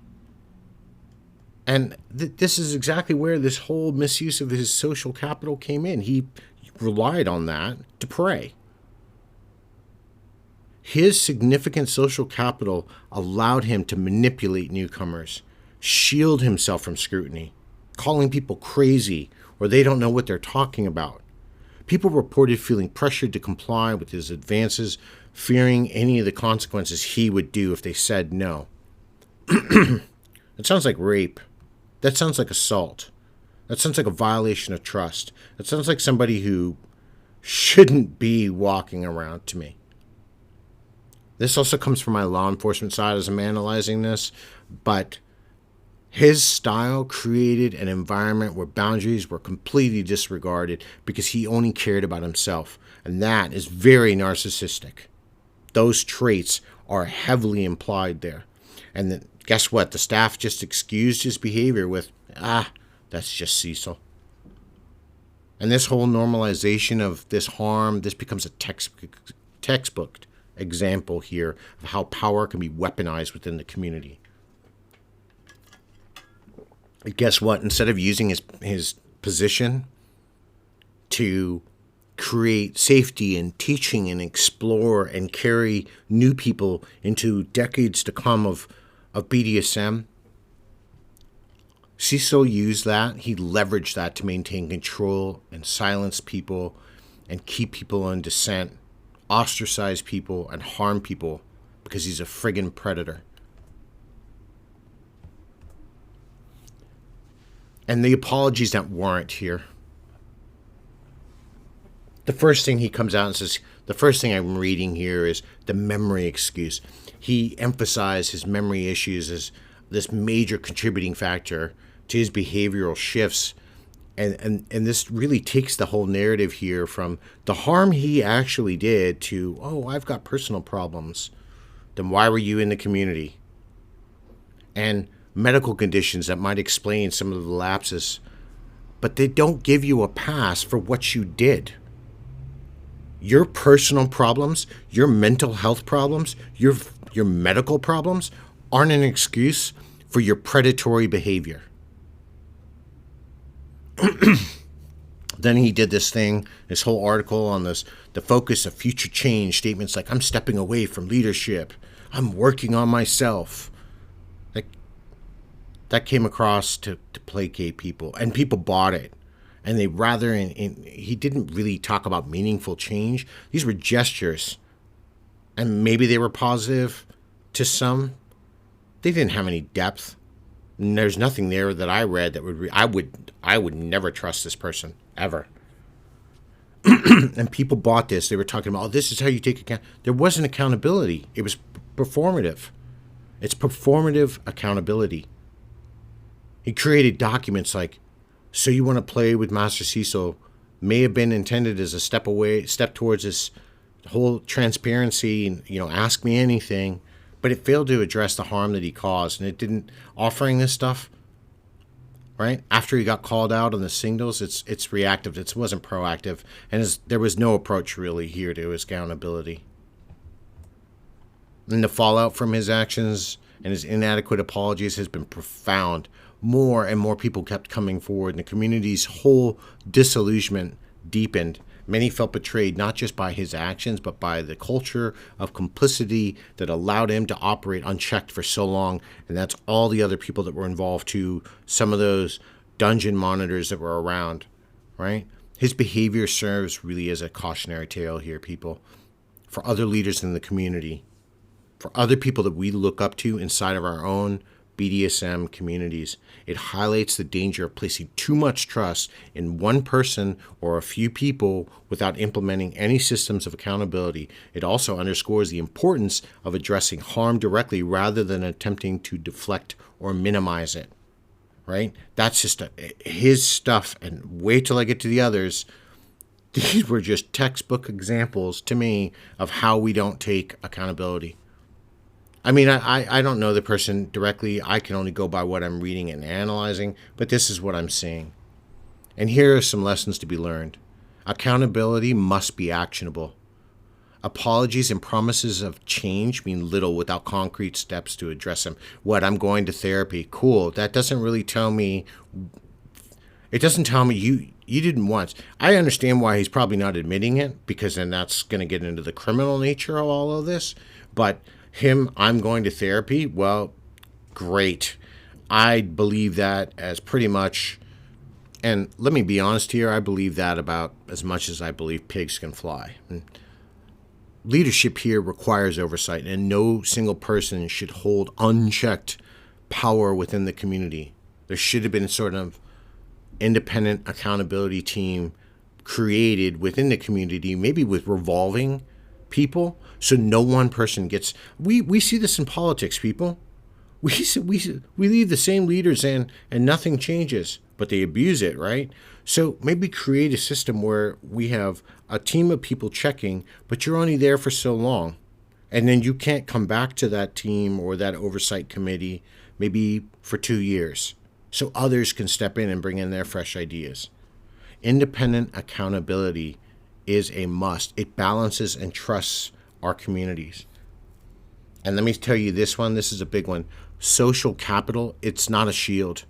And this is exactly where this whole misuse of his social capital came in. He relied on that to prey. His significant social capital allowed him to manipulate newcomers, shield himself from scrutiny, calling people crazy or they don't know what they're talking about. People reported feeling pressured to comply with his advances, fearing any of the consequences he would do if they said no. It sounds like rape. That sounds like assault. That sounds like a violation of trust. That sounds like somebody who shouldn't be walking around to me. This also comes from my law enforcement side as I'm analyzing this, but his style created an environment where boundaries were completely disregarded because he only cared about himself, and that is very narcissistic. Those traits are heavily implied there. And guess what? The staff just excused his behavior with, that's just Cecil. And this whole normalization of this harm, this becomes a textbook example here of how power can be weaponized within the community. And guess what? Instead of using his position to create safety and teaching and explore and carry new people into decades to come of BDSM, Cecil used that. He leveraged that to maintain control and silence people and keep people in dissent, ostracize people, and harm people because he's a friggin' predator. And the apologies that warrant here. The first thing he comes out and says, the first thing I'm reading here is the memory excuse. He emphasized his memory issues as this major contributing factor to his behavioral shifts. And this really takes the whole narrative here from the harm he actually did to, oh, I've got personal problems. Then why were you in the community? And medical conditions that might explain some of the lapses. But they don't give you a pass for what you did. Your personal problems, your mental health problems, your medical problems aren't an excuse for your predatory behavior. Then he did this whole article on the focus of future change, statements like, I'm stepping away from leadership. I'm working on myself. That came across to placate people, and people bought it. And they he didn't really talk about meaningful change. These were gestures. And maybe they were positive to some. They didn't have any depth. And there's nothing there that I read that I would never trust this person ever. And people bought this. They were talking about, oh, this is how you take account. There wasn't accountability. It was performative. It's performative accountability. He created documents like, so you want to play with Master Cecil, may have been intended as a step towards this whole transparency and, ask me anything, but it failed to address the harm that he caused. And it didn't, offering this stuff, right? After he got called out on the signals, it's reactive. It wasn't proactive. And there was no approach really here to his accountability. And the fallout from his actions and his inadequate apologies has been profound. More and more people kept coming forward, and the community's whole disillusionment deepened. Many felt betrayed, not just by his actions, but by the culture of complicity that allowed him to operate unchecked for so long. And that's all the other people that were involved too. Some of those dungeon monitors that were around, right? His behavior serves really as a cautionary tale here, people, for other leaders in the community, for other people that we look up to inside of our own BDSM communities. It highlights the danger of placing too much trust in one person or a few people without implementing any systems of accountability. It also underscores the importance of addressing harm directly rather than attempting to deflect or minimize it. Right? That's just his stuff. And wait till I get to the others. These were just textbook examples to me of how we don't take accountability. I mean, I don't know the person directly. I can only go by what I'm reading and analyzing, but this is what I'm seeing. And here are some lessons to be learned. Accountability must be actionable. Apologies and promises of change mean little without concrete steps to address them. What, I'm going to therapy. Cool. That doesn't really tell me. It doesn't tell me you didn't once. I understand why he's probably not admitting it, because then that's going to get into the criminal nature of all of this. But I'm going to therapy, well, great. I believe that as pretty much, and let me be honest here, I believe that about as much as I believe pigs can fly. And leadership here requires oversight, and no single person should hold unchecked power within the community. There should have been sort of independent accountability team created within the community, maybe with revolving people, so no one person gets. We see this in politics, people. We leave the same leaders in, and nothing changes, but they abuse it, right? So maybe create a system where we have a team of people checking, but you're only there for so long, and then you can't come back to that team or that oversight committee maybe for 2 years, so others can step in and bring in their fresh ideas. Independent accountability is a must. It balances and trusts our communities. And let me tell you this is a big one. Social capital, it's not a shield,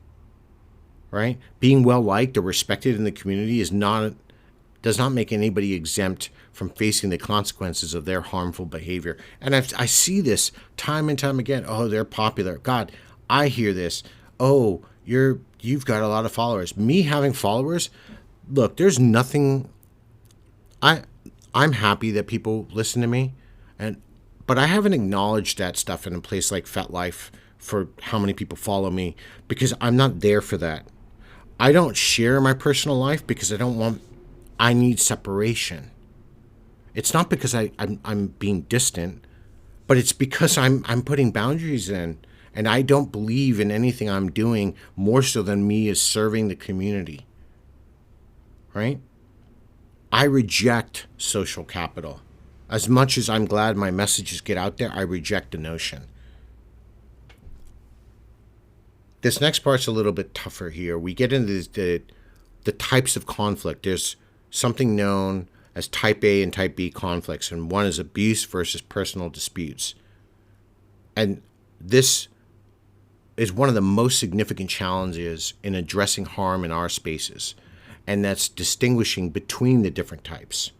right? Being well liked or respected in the community does not make anybody exempt from facing the consequences of their harmful behavior. And I see this time and time again. Oh, they're popular. God, I hear this. Oh, you've got a lot of followers. Me having followers, look, there's nothing. I'm happy that people listen to me, but I haven't acknowledged that stuff in a place like FetLife for how many people follow me, because I'm not there for that. I don't share my personal life because I need separation. It's not because I'm being distant, but it's because I'm putting boundaries in, and I don't believe in anything I'm doing more so than me as serving the community, right? I reject social capital. As much as I'm glad my messages get out there, I reject the notion. This next part's a little bit tougher here. We get into the types of conflict. There's something known as type A and type B conflicts, and one is abuse versus personal disputes. And this is one of the most significant challenges in addressing harm in our spaces, and that's distinguishing between the different types.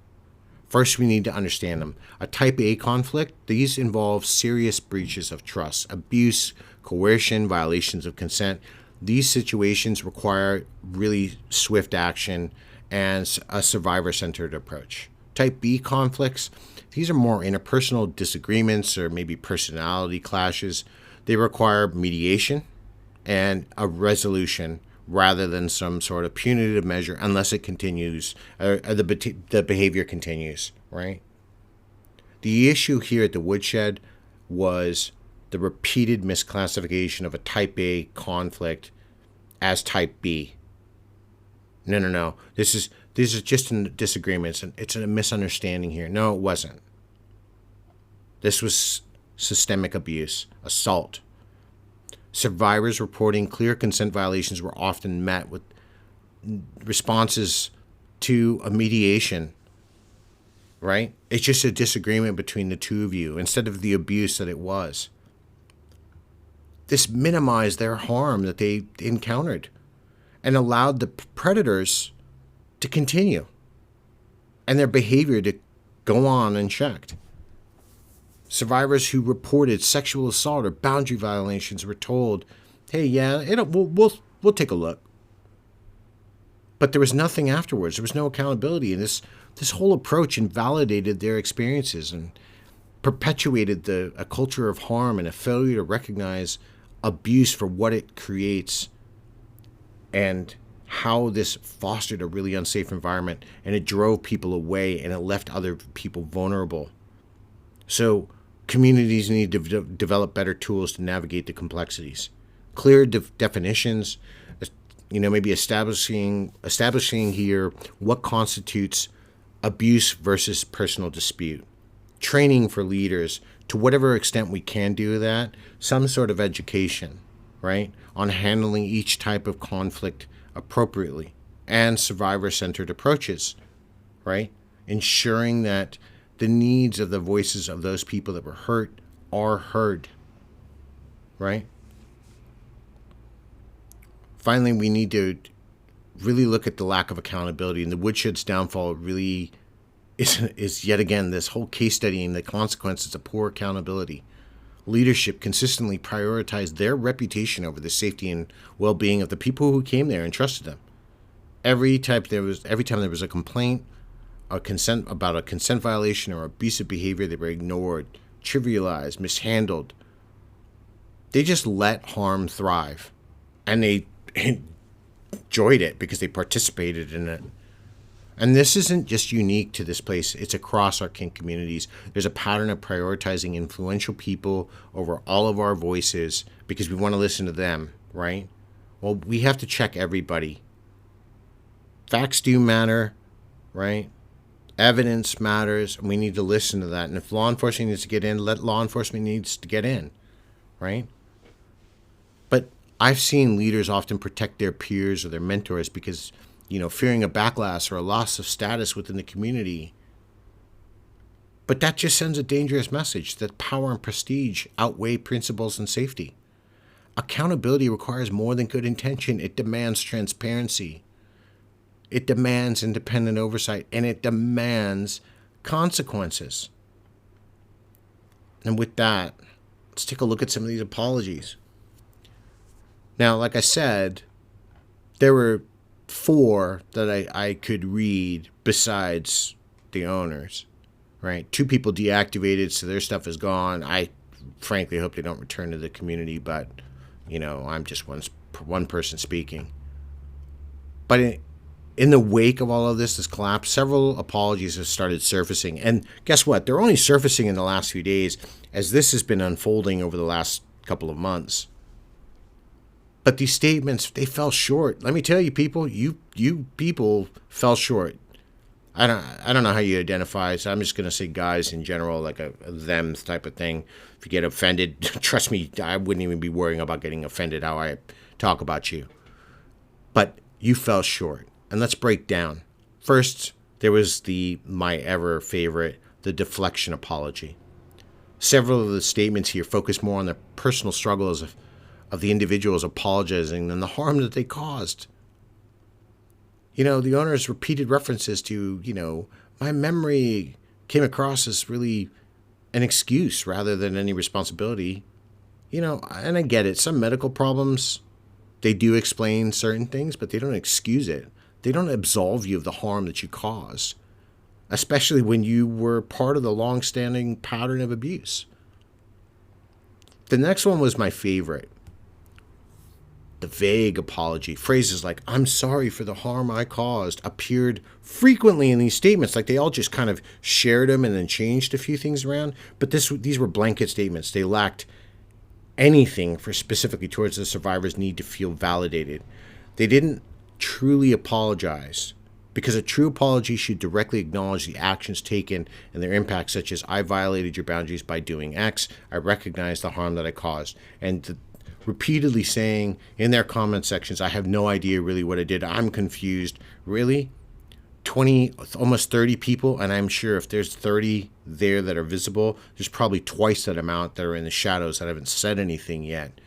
First, we need to understand them. A type A conflict, these involve serious breaches of trust, abuse, coercion, violations of consent. These situations require really swift action and a survivor-centered approach. Type B conflicts, these are more interpersonal disagreements or maybe personality clashes. They require mediation, and a resolution rather than some sort of punitive measure unless it continues, or the behavior continues, right? The issue here at the WoodShed was the repeated misclassification of a type A conflict as type B. No. These are just disagreements, and it's a misunderstanding here. No, it wasn't. This was systemic abuse, assault. Survivors reporting clear consent violations were often met with responses to a mediation, right? It's just a disagreement between the two of you instead of the abuse that it was. This minimized their harm that they encountered and allowed the predators to continue and their behavior to go on unchecked. Survivors who reported sexual assault or boundary violations were told, "Hey, yeah, we'll take a look." But there was nothing afterwards. There was no accountability, and this whole approach invalidated their experiences and perpetuated a culture of harm and a failure to recognize abuse for what it creates and how this fostered a really unsafe environment, and it drove people away and it left other people vulnerable. So communities need to develop better tools to navigate the complexities. Clear definitions, maybe establishing here what constitutes abuse versus personal dispute. Training for leaders, to whatever extent we can do that, some sort of education, right, on handling each type of conflict appropriately, and survivor-centered approaches, right, ensuring that the needs of the voices of those people that were hurt are heard, right? Finally, we need to really look at the lack of accountability, and the WoodShed's downfall really is yet again this whole case study and the consequences of poor accountability. Leadership consistently prioritized their reputation over the safety and well-being of the people who came there and trusted them. Every time there was a complaint about a consent violation or abusive behavior, they were ignored, trivialized, mishandled. They just let harm thrive, and they enjoyed it because they participated in it. And this isn't just unique to this place. It's across our kink communities. There's a pattern of prioritizing influential people over all of our voices because we want to listen to them, right? Well, we have to check everybody. Facts do matter, right? Evidence matters, and we need to listen to that. And if law enforcement needs to get in, let law enforcement needs to get in, right? But I've seen leaders often protect their peers or their mentors because, fearing a backlash or a loss of status within the community. But that just sends a dangerous message that power and prestige outweigh principles and safety. Accountability requires more than good intention. It demands transparency. It demands independent oversight, and it demands consequences. And with that, let's take a look at some of these apologies. Now, like I said, there were 4 that I could read besides the owners, right? 2 people deactivated, so their stuff is gone. I frankly hope they don't return to the community, but, I'm just one person speaking. But in the wake of all of this collapse, several apologies have started surfacing. And guess what? They're only surfacing in the last few days as this has been unfolding over the last couple of months. But these statements, they fell short. Let me tell you, people, you people fell short. I don't know how you identify, so I'm just going to say guys in general, like a them type of thing. If you get offended, trust me, I wouldn't even be worrying about getting offended how I talk about you. But you fell short. And let's break down. First, there was my ever favorite, the deflection apology. Several of the statements here focus more on the personal struggles of the individuals apologizing than the harm that they caused. The owner's repeated references to, my memory came across as really an excuse rather than any responsibility. And I get it. Some medical problems, they do explain certain things, but they don't excuse it. They don't absolve you of the harm that you caused, especially when you were part of the long-standing pattern of abuse. The next one was my favorite. the vague apology. Phrases like, "I'm sorry for the harm I caused," appeared frequently in these statements. Like they all just kind of shared them and then changed a few things around. But these were blanket statements. They lacked anything for specifically towards the survivor's need to feel validated. They didn't truly apologize, because a true apology should directly acknowledge the actions taken and their impact, such as, "I violated your boundaries by doing X. I recognize the harm that I caused." And repeatedly saying in their comment sections, "I have no idea really what I did. I'm confused." Really? 20, almost 30 people, and I'm sure if there's 30 there that are visible, there's probably twice that amount that are in the shadows that haven't said anything yet.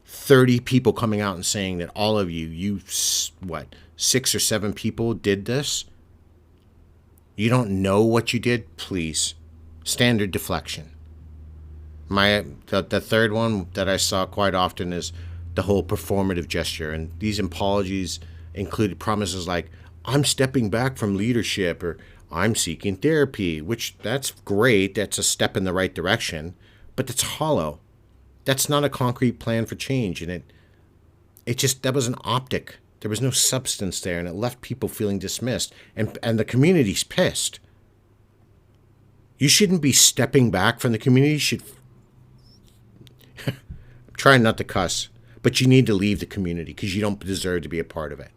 30 people coming out and saying that all of you 6 or 7 people did this. You don't know what you did? Please. Standard deflection. The third one that I saw quite often is the whole performative gesture. And these apologies included promises like, "I'm stepping back from leadership," or "I'm seeking therapy," which that's great. That's a step in the right direction, but that's hollow. That's not a concrete plan for change. And that was an optic. There was no substance there, and it left people feeling dismissed. And the community's pissed. You shouldn't be stepping back from the community. I'm trying not to cuss, but you need to leave the community because you don't deserve to be a part of it.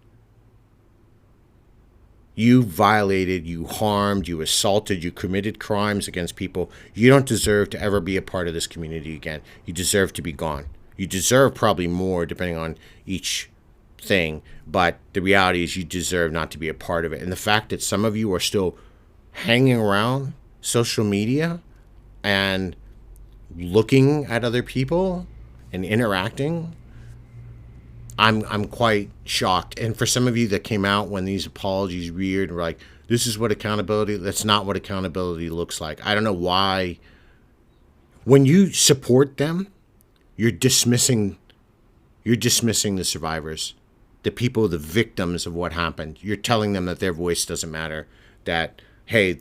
You violated, you harmed, you assaulted, you committed crimes against people. You don't deserve to ever be a part of this community again. You deserve to be gone. You deserve probably more depending on each thing, but the reality is you deserve not to be a part of it. And the fact that some of you are still hanging around social media and looking at other people and interacting, I'm quite shocked. And for some of you that came out when these apologies reared and were like, "This is what accountability," that's not what accountability looks like. I don't know why. When you support them, you're dismissing the survivors, the people, the victims of what happened. You're telling them that their voice doesn't matter, that, hey,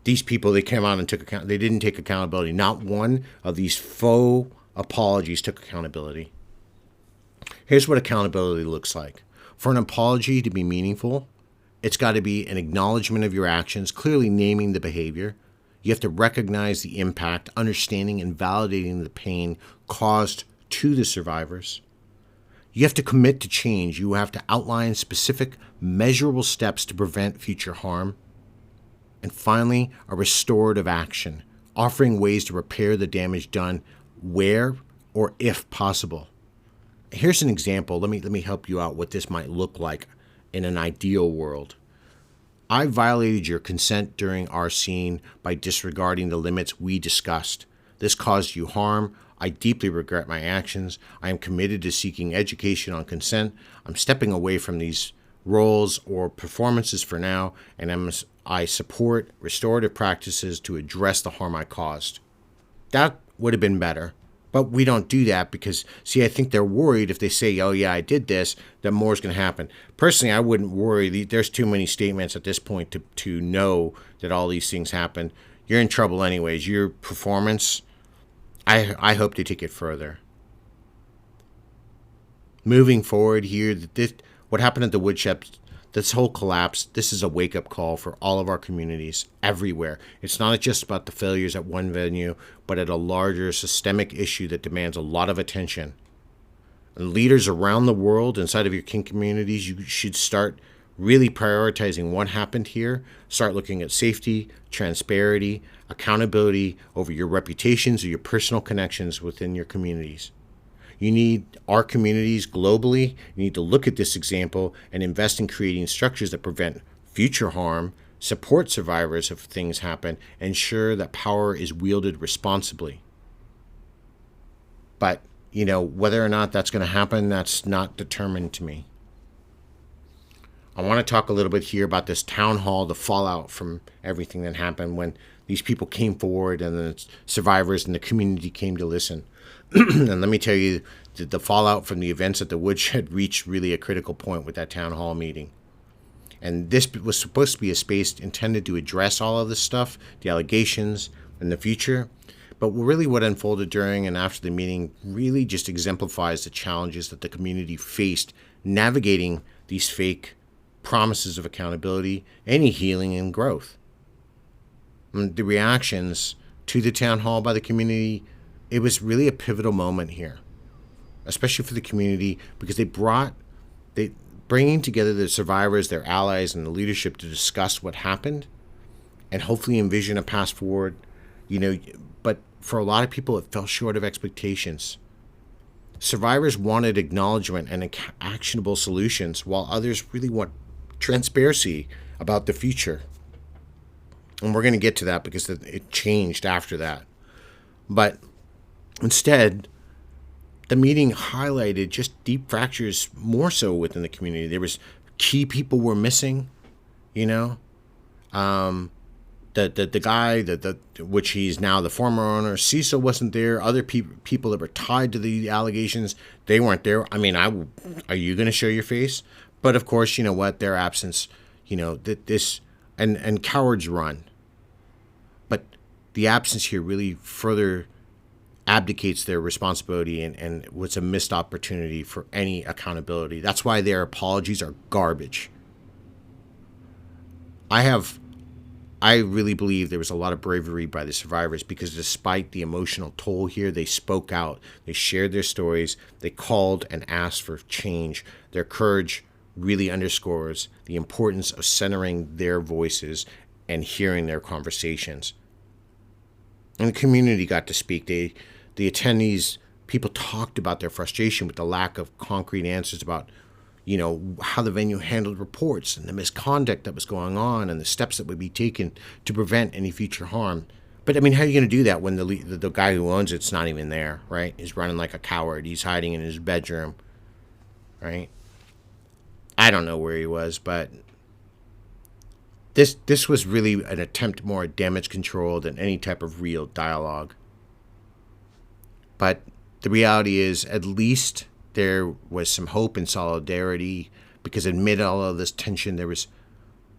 these people, they came out and they didn't take accountability. Not one of these faux apologies took accountability. Here's what accountability looks like. For an apology to be meaningful, it's got to be an acknowledgement of your actions, clearly naming the behavior. You have to recognize the impact, understanding and validating the pain caused to the survivors. You have to commit to change. You have to outline specific, measurable steps to prevent future harm. And finally, a restorative action, offering ways to repair the damage done where or if possible. Here's an example. Let me help you out what this might look like in an ideal world. I violated your consent during our scene by disregarding the limits we discussed. This caused you harm. I deeply regret my actions. I am committed to seeking education on consent. I'm stepping away from these roles or performances for now, and I support restorative practices to address the harm I caused. That would have been better. But we don't do that because, see, I think they're worried if they say, "Oh, yeah, I did this," that more is going to happen. Personally, I wouldn't worry. There's too many statements at this point to know that all these things happen. You're in trouble anyways. Your performance, I hope to take it further. Moving forward here, what happened at the WoodShed, this whole collapse, this is a wake-up call for all of our communities everywhere. It's not just about the failures at one venue, but at a larger systemic issue that demands a lot of attention. And leaders around the world, inside of your kink communities, you should start really prioritizing what happened here. Start looking at safety, transparency, accountability over your reputations or your personal connections within your communities. You need our communities globally. You need to look at this example and invest in creating structures that prevent future harm, support survivors if things happen, ensure that power is wielded responsibly. But, whether or not that's going to happen, that's not determined to me. I want to talk a little bit here about this town hall, the fallout from everything that happened when these people came forward and the survivors and the community came to listen. And let me tell you, the fallout from the events at the WoodShed reached really a critical point with that town hall meeting. And this was supposed to be a space intended to address all of this stuff, the allegations, in the future. But really what unfolded during and after the meeting really just exemplifies the challenges that the community faced navigating these fake promises of accountability, any healing and growth. And the reactions to the town hall by the community, it was really a pivotal moment here, especially for the community, because they bringing together the survivors, their allies, and the leadership to discuss what happened and hopefully envision a path forward, but for a lot of people, it fell short of expectations. Survivors wanted acknowledgement and actionable solutions, while others really want transparency about the future. And we're going to get to that because it changed after that. But instead, the meeting highlighted just deep fractures more so within the community. There was key people were missing, The guy which he's now the former owner, Cecil, wasn't there. Other people that were tied to the allegations, they weren't there. I mean, are you going to show your face? But of course, you know what? Their absence, this and cowards run. But the absence here really further abdicates their responsibility and was a missed opportunity for any accountability. That's why their apologies are garbage. I really believe there was a lot of bravery by the survivors because despite the emotional toll here, they spoke out, they shared their stories, they called and asked for change. Their courage really underscores the importance of centering their voices and hearing their conversations. And the community got to speak. The attendees, people talked about their frustration with the lack of concrete answers about how the venue handled reports and the misconduct that was going on and the steps that would be taken to prevent any future harm. But I mean, how are you going to do that when the guy who owns it's not even there, right? He's running like a coward. He's hiding in his bedroom, right? I don't know where he was, but this was really an attempt more at damage control than any type of real dialogue. But the reality is, at least there was some hope and solidarity, because amid all of this tension, there was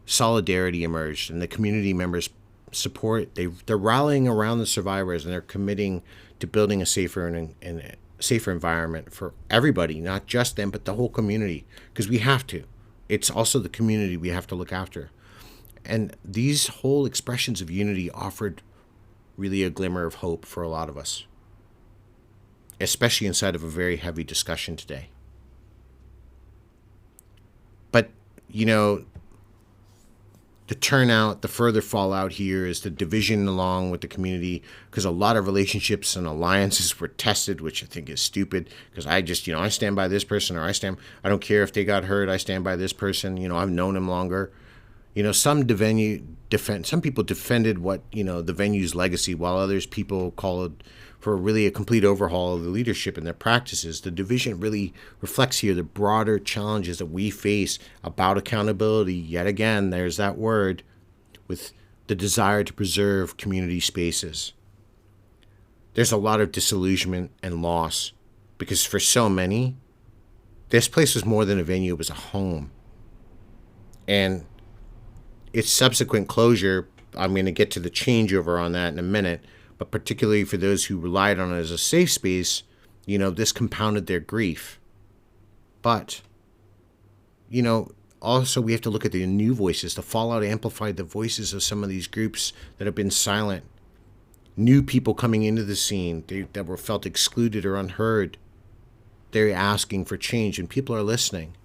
solidarity emerged, and the community members support. They're rallying around the survivors, and they're committing to building a safer and a safer environment for everybody, not just them, but the whole community, because we have to. It's also the community we have to look after. And these whole expressions of unity offered really a glimmer of hope for a lot of us, especially inside of a very heavy discussion today. But, the turnout, the further fallout here is the division along with the community, because a lot of relationships and alliances were tested, which I think is stupid, because I just, I stand by this person, or I don't care if they got hurt, I stand by this person, I've known him longer. Some people defended what, the venue's legacy, while others people called for really a complete overhaul of the leadership and their practices. The division really reflects here the broader challenges that we face about accountability. Yet again, there's that word, with the desire to preserve community spaces. There's a lot of disillusionment and loss, because for so many, this place was more than a venue, it was a home. And its subsequent closure, I'm going to get to the changeover on that in a minute, but particularly for those who relied on it as a safe space, this compounded their grief. But, also we have to look at the new voices. The fallout amplified the voices of some of these groups that have been silent. New people coming into the scene that were felt excluded or unheard. They're asking for change, and people are listening.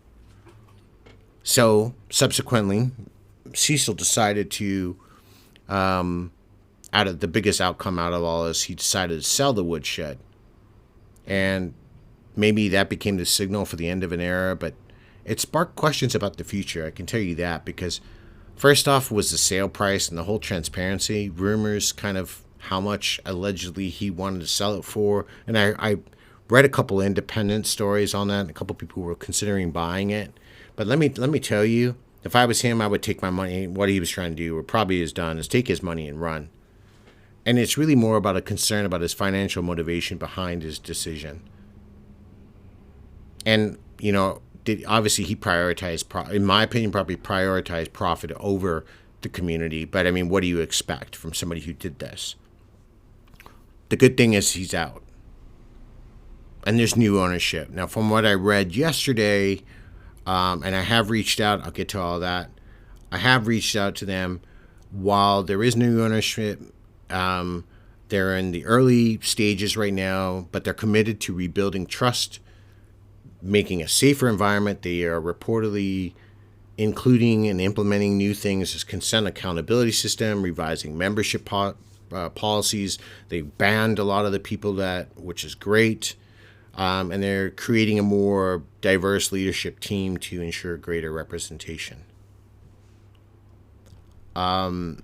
So, subsequently, Cecil decided to, out of the biggest outcome out of all this, he decided to sell the WoodShed. And maybe that became the signal for the end of an era, but it sparked questions about the future. I can tell you that, because first off was the sale price and the whole transparency, rumors kind of how much allegedly he wanted to sell it for. And I read a couple independent stories on that, and a couple people were considering buying it. But let me tell you, if I was him, I would take my money. What he was trying to do, or probably has done, is take his money and run. And it's really more about a concern about his financial motivation behind his decision. And, obviously he prioritized, in my opinion, probably prioritized profit over the community. But, what do you expect from somebody who did this? The good thing is he's out. And there's new ownership. Now, from what I read yesterday, and I have reached out, I'll get to all that. I have reached out to them. While there is new ownership, they're in the early stages right now, but they're committed to rebuilding trust, making a safer environment. They are reportedly including and implementing new things as consent accountability system, revising membership policies. They banned a lot of the people which is great. And they're creating a more diverse leadership team to ensure greater representation. I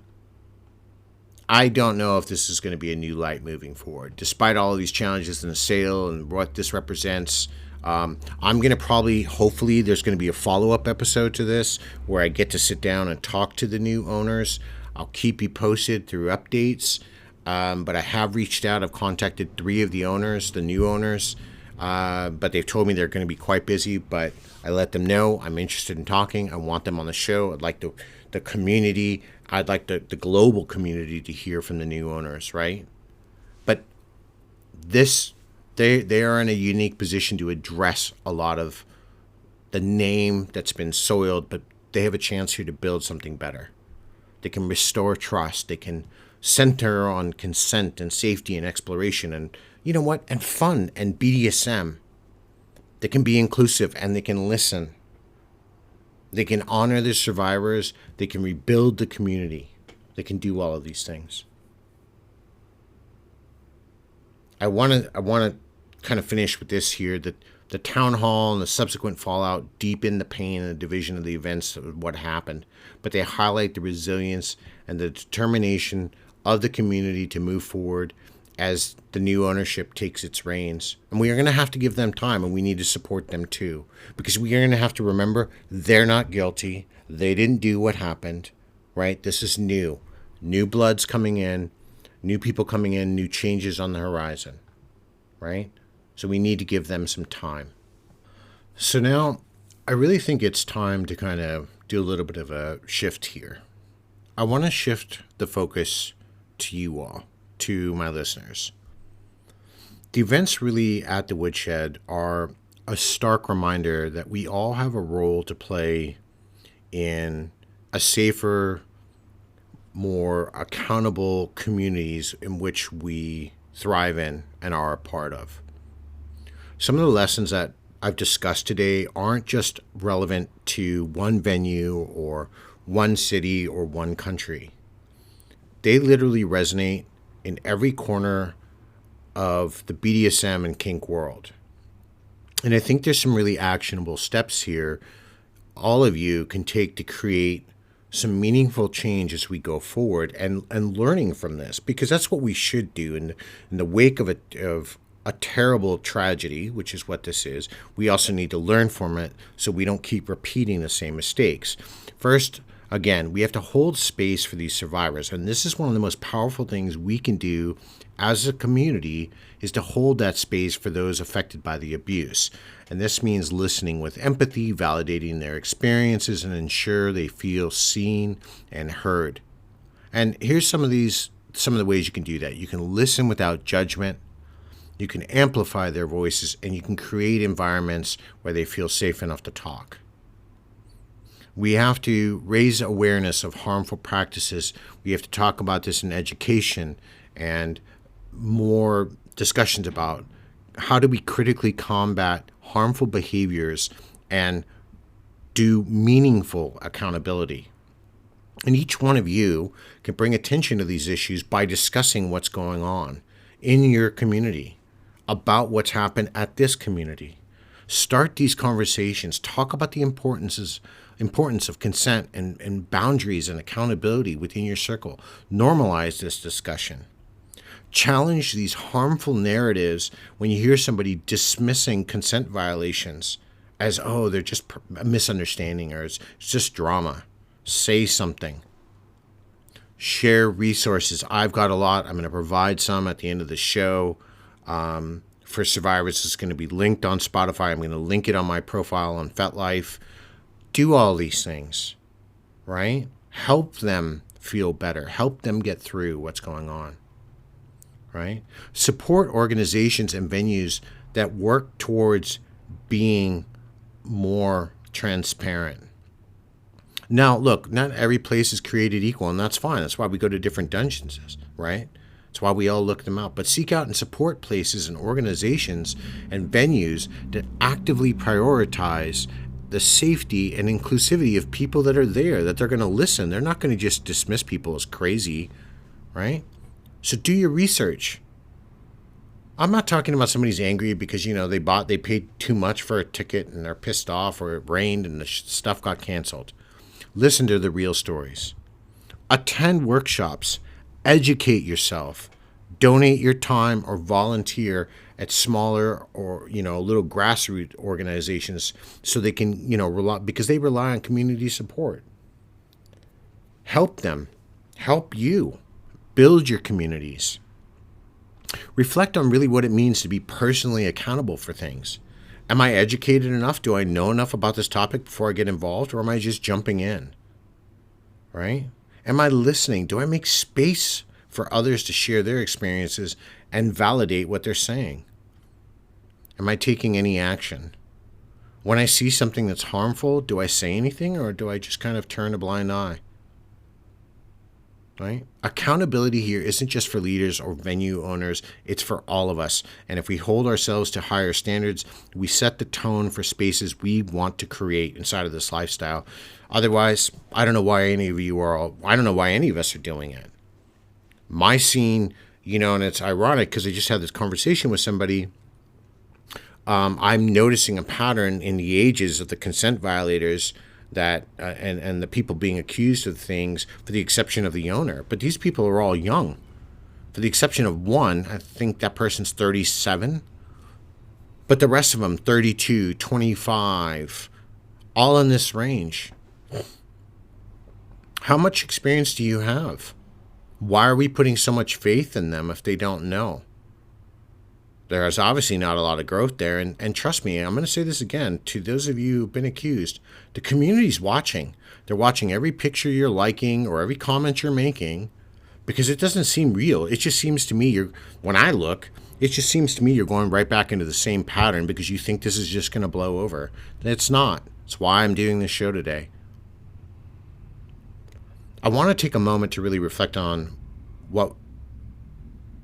don't know if this is going to be a new light moving forward. Despite all of these challenges in the sale and what this represents, I'm going to hopefully there's going to be a follow-up episode to this where I get to sit down and talk to the new owners. I'll keep you posted through updates. But I have reached out. I've contacted 3 of the owners, the new owners. But they've told me they're going to be quite busy, but I let them know I'm interested in talking. I want them on the show. I'd like the community, I'd like the global community to hear from the new owners, right? But they are in a unique position to address a lot of the name that's been soiled, but they have a chance here to build something better. They can restore trust. They can center on consent and safety and exploration and, you know what, and fun and BDSM. They can be inclusive and they can listen. They can honor their survivors. They can rebuild the community. They can do all of these things. I want to kind of finish with this here, that the town hall and the subsequent fallout deepen the pain and the division of the events of what happened, but they highlight the resilience and the determination of the community to move forward as the new ownership takes its reins. And we are going to have to give them time, and we need to support them too, because we are going to have to remember they're not guilty. They didn't do what happened, right? This is new. New blood's coming in, new people coming in, new changes on the horizon, right? So we need to give them some time. So now I really think it's time to kind of do a little bit of a shift here. I want to shift the focus to you all, to my listeners. The events really at the WoodShed are a stark reminder that we all have a role to play in a safer, more accountable communities in which we thrive in and are a part of. Some of the lessons that I've discussed today aren't just relevant to one venue or one city or one country. They literally resonate in every corner of the BDSM and kink world. And I think there's some really actionable steps here all of you can take to create some meaningful change as we go forward and learning from this, because that's what we should do in the wake of a terrible tragedy, which is what this is. We also need to learn from it so we don't keep repeating the same mistakes. First, again, we have to hold space for these survivors. And this is one of the most powerful things we can do as a community, is to hold that space for those affected by the abuse. And this means listening with empathy, validating their experiences, and ensure they feel seen and heard. And here's some of the ways you can do that. You can listen without judgment. You can amplify their voices, and you can create environments where they feel safe enough to talk. We have to raise awareness of harmful practices. We have to talk about this in education and more discussions about how do we critically combat harmful behaviors and do meaningful accountability. And each one of you can bring attention to these issues by discussing what's going on in your community, about what's happened at this community. Start these conversations. Talk about the importance of consent and boundaries and accountability within your circle. Normalize this discussion. Challenge these harmful narratives when you hear somebody dismissing consent violations as, oh, they're just a misunderstanding or it's just drama. Say something. Share resources. I've got a lot. I'm going to provide some at the end of the show. For survivors, it's going to be linked on Spotify. I'm going to link it on my profile on FetLife. Do all these things, right? Help them feel better. Help them get through what's going on, right? Support organizations and venues that work towards being more transparent. Now, look, not every place is created equal, and that's fine. That's why we go to different dungeons, right? That's why we all look them out. But seek out and support places and organizations and venues that actively prioritize the safety and inclusivity of people that are there, that they're going to listen. They're not going to just dismiss people as crazy, right? So do your research. I'm not talking about somebody's angry because, they paid too much for a ticket and they're pissed off, or it rained and the stuff got canceled. Listen to the real stories. Attend workshops. Educate yourself. Donate your time or volunteer at smaller or, little grassroots organizations so they can, rely, because they rely on community support. Help them. Help you. Build your communities. Reflect on really what it means to be personally accountable for things. Am I educated enough? Do I know enough about this topic before I get involved? Or am I just jumping in? Right? Am I listening? Do I make space for others to share their experiences and validate what they're saying? Am I taking any action? When I see something that's harmful, do I say anything, or do I just kind of turn a blind eye? Right? Accountability here isn't just for leaders or venue owners, it's for all of us. And if we hold ourselves to higher standards, we set the tone for spaces we want to create inside of this lifestyle. Otherwise, I don't know why any of us are doing it. My scene, and it's ironic because I just had this conversation with somebody. I'm noticing a pattern in the ages of the consent violators that and the people being accused of things, for the exception of the owner. But these people are all young. For the exception of one, I think that person's 37. But the rest of them, 32, 25, all in this range. How much experience do you have? Why are we putting so much faith in them if they don't know? There is obviously not a lot of growth there. And trust me, I'm going to say this again to those of you who've been accused. The community's watching. They're watching every picture you're liking or every comment you're making, because it doesn't seem real. It just seems to me when I look, it just seems to me you're going right back into the same pattern because you think this is just going to blow over. It's not. It's why I'm doing this show today. I want to take a moment to really reflect on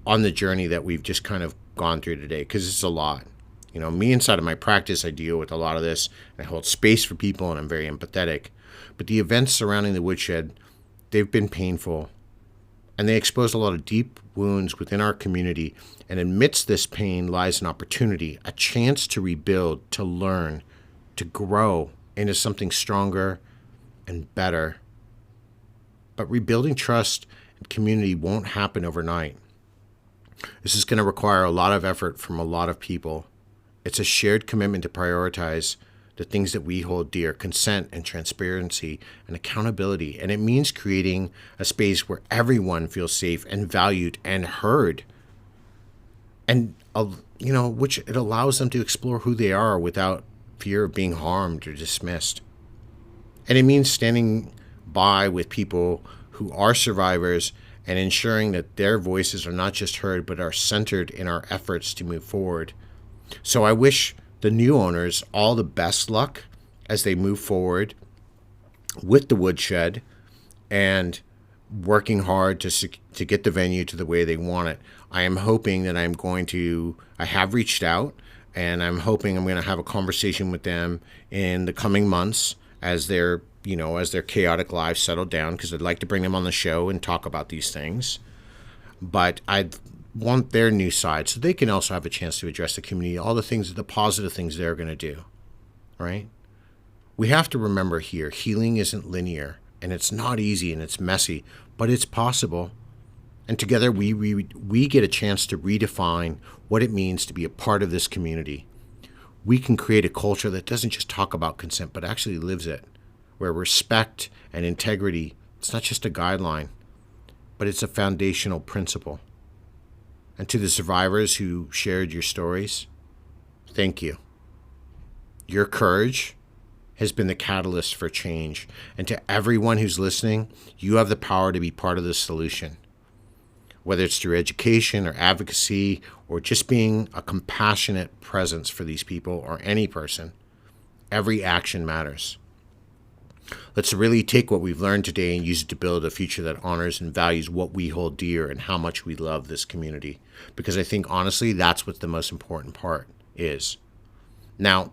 the journey that we've just kind of gone through today, because it's a lot. Me inside of my practice, I deal with a lot of this, and I hold space for people, and I'm very empathetic. But the events surrounding the WoodShed, they've been painful, and they expose a lot of deep wounds within our community. And amidst this pain lies an opportunity, a chance to rebuild, to learn, to grow into something stronger and better. But rebuilding trust and community won't happen overnight. This is going to require a lot of effort from a lot of people. It's a shared commitment to prioritize the things that we hold dear: consent and transparency and accountability. And it means creating a space where everyone feels safe and valued and heard. And, which it allows them to explore who they are without fear of being harmed or dismissed. And it means standing by with people who are survivors and ensuring that their voices are not just heard, but are centered in our efforts to move forward. So I wish the new owners all the best luck as they move forward with the WoodShed and working hard to get the venue to the way they want it. I am hoping that I have reached out, and I'm hoping I'm going to have a conversation with them in the coming months as their chaotic lives settle down, because I'd like to bring them on the show and talk about these things. But I want their new side so they can also have a chance to address the community, all the positive things they're going to do, right? We have to remember here, healing isn't linear, and it's not easy, and it's messy, but it's possible. And together we get a chance to redefine what it means to be a part of this community. We can create a culture that doesn't just talk about consent, but actually lives it, where respect and integrity, it's not just a guideline, but it's a foundational principle. And to the survivors who shared your stories, thank you. Your courage has been the catalyst for change. And to everyone who's listening, you have the power to be part of the solution. whether it's through education or advocacy or just being a compassionate presence for these people or any person. Every action matters. Let's really take what we've learned today and use it to build a future that honors and values what we hold dear and how much we love this community. Because I think, honestly, that's what the most important part is. Now,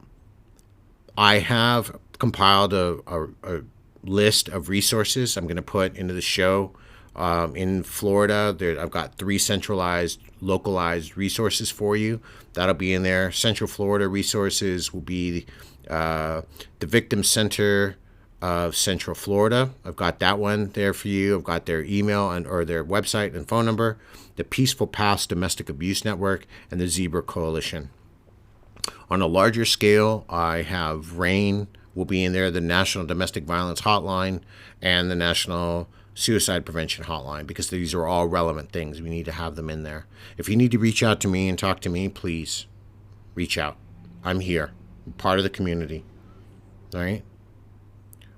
I have compiled a list of resources I'm going to put into the show. In Florida, I've got 3 centralized, localized resources for you. That'll be in there. Central Florida resources will be the Victim Center of Central Florida. I've got that one there for you. I've got their email or their website and phone number. The Peaceful Paths Domestic Abuse Network and the Zebra Coalition. On a larger scale, I have RAIN will be in there, the National Domestic Violence Hotline and the National Suicide Prevention Hotline, because these are all relevant things. We need to have them in there. If you need to reach out to me and talk to me, please reach out. I'm here. I'm part of the community. All right?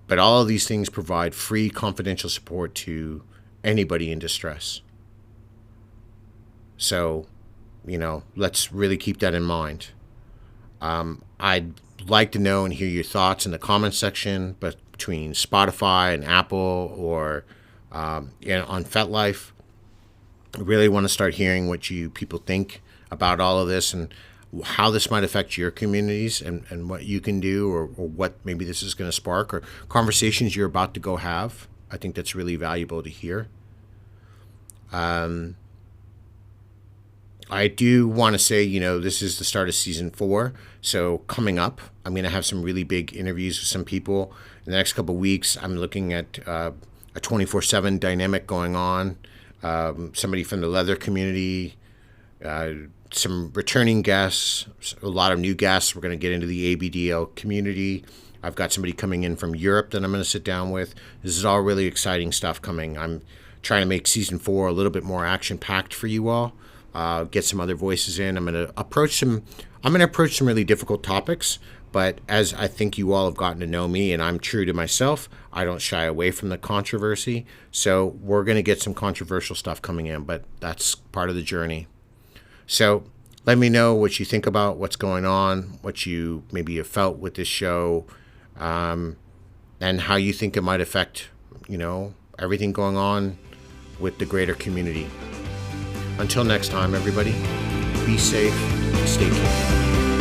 But all of these things provide free, confidential support to anybody in distress. So, let's really keep that in mind. I'd like to know and hear your thoughts in the comments section, but between Spotify and Apple or on FetLife. I really want to start hearing what you people think about all of this and how this might affect your communities and what you can do or what maybe this is going to spark or conversations you're about to go have. I think that's really valuable to hear. I do want to say, this is the start of season 4. So coming up, I'm going to have some really big interviews with some people. In the next couple of weeks, I'm looking at a 24/7 dynamic going on. Somebody from the leather community, some returning guests, a lot of new guests. We're going to get into the ABDL community. I've got somebody coming in from Europe that I'm going to sit down with. This is all really exciting stuff coming. I'm trying to make season 4 a little bit more action-packed for you all. Get some other voices in. I'm going to approach some really difficult topics, but as I think you all have gotten to know me and I'm true to myself, I don't shy away from the controversy. So we're going to get some controversial stuff coming in, but that's part of the journey. So let me know what you think about what's going on, what you maybe have felt with this show, and how you think it might affect, everything going on with the greater community. Until next time, everybody, be safe, stay tuned.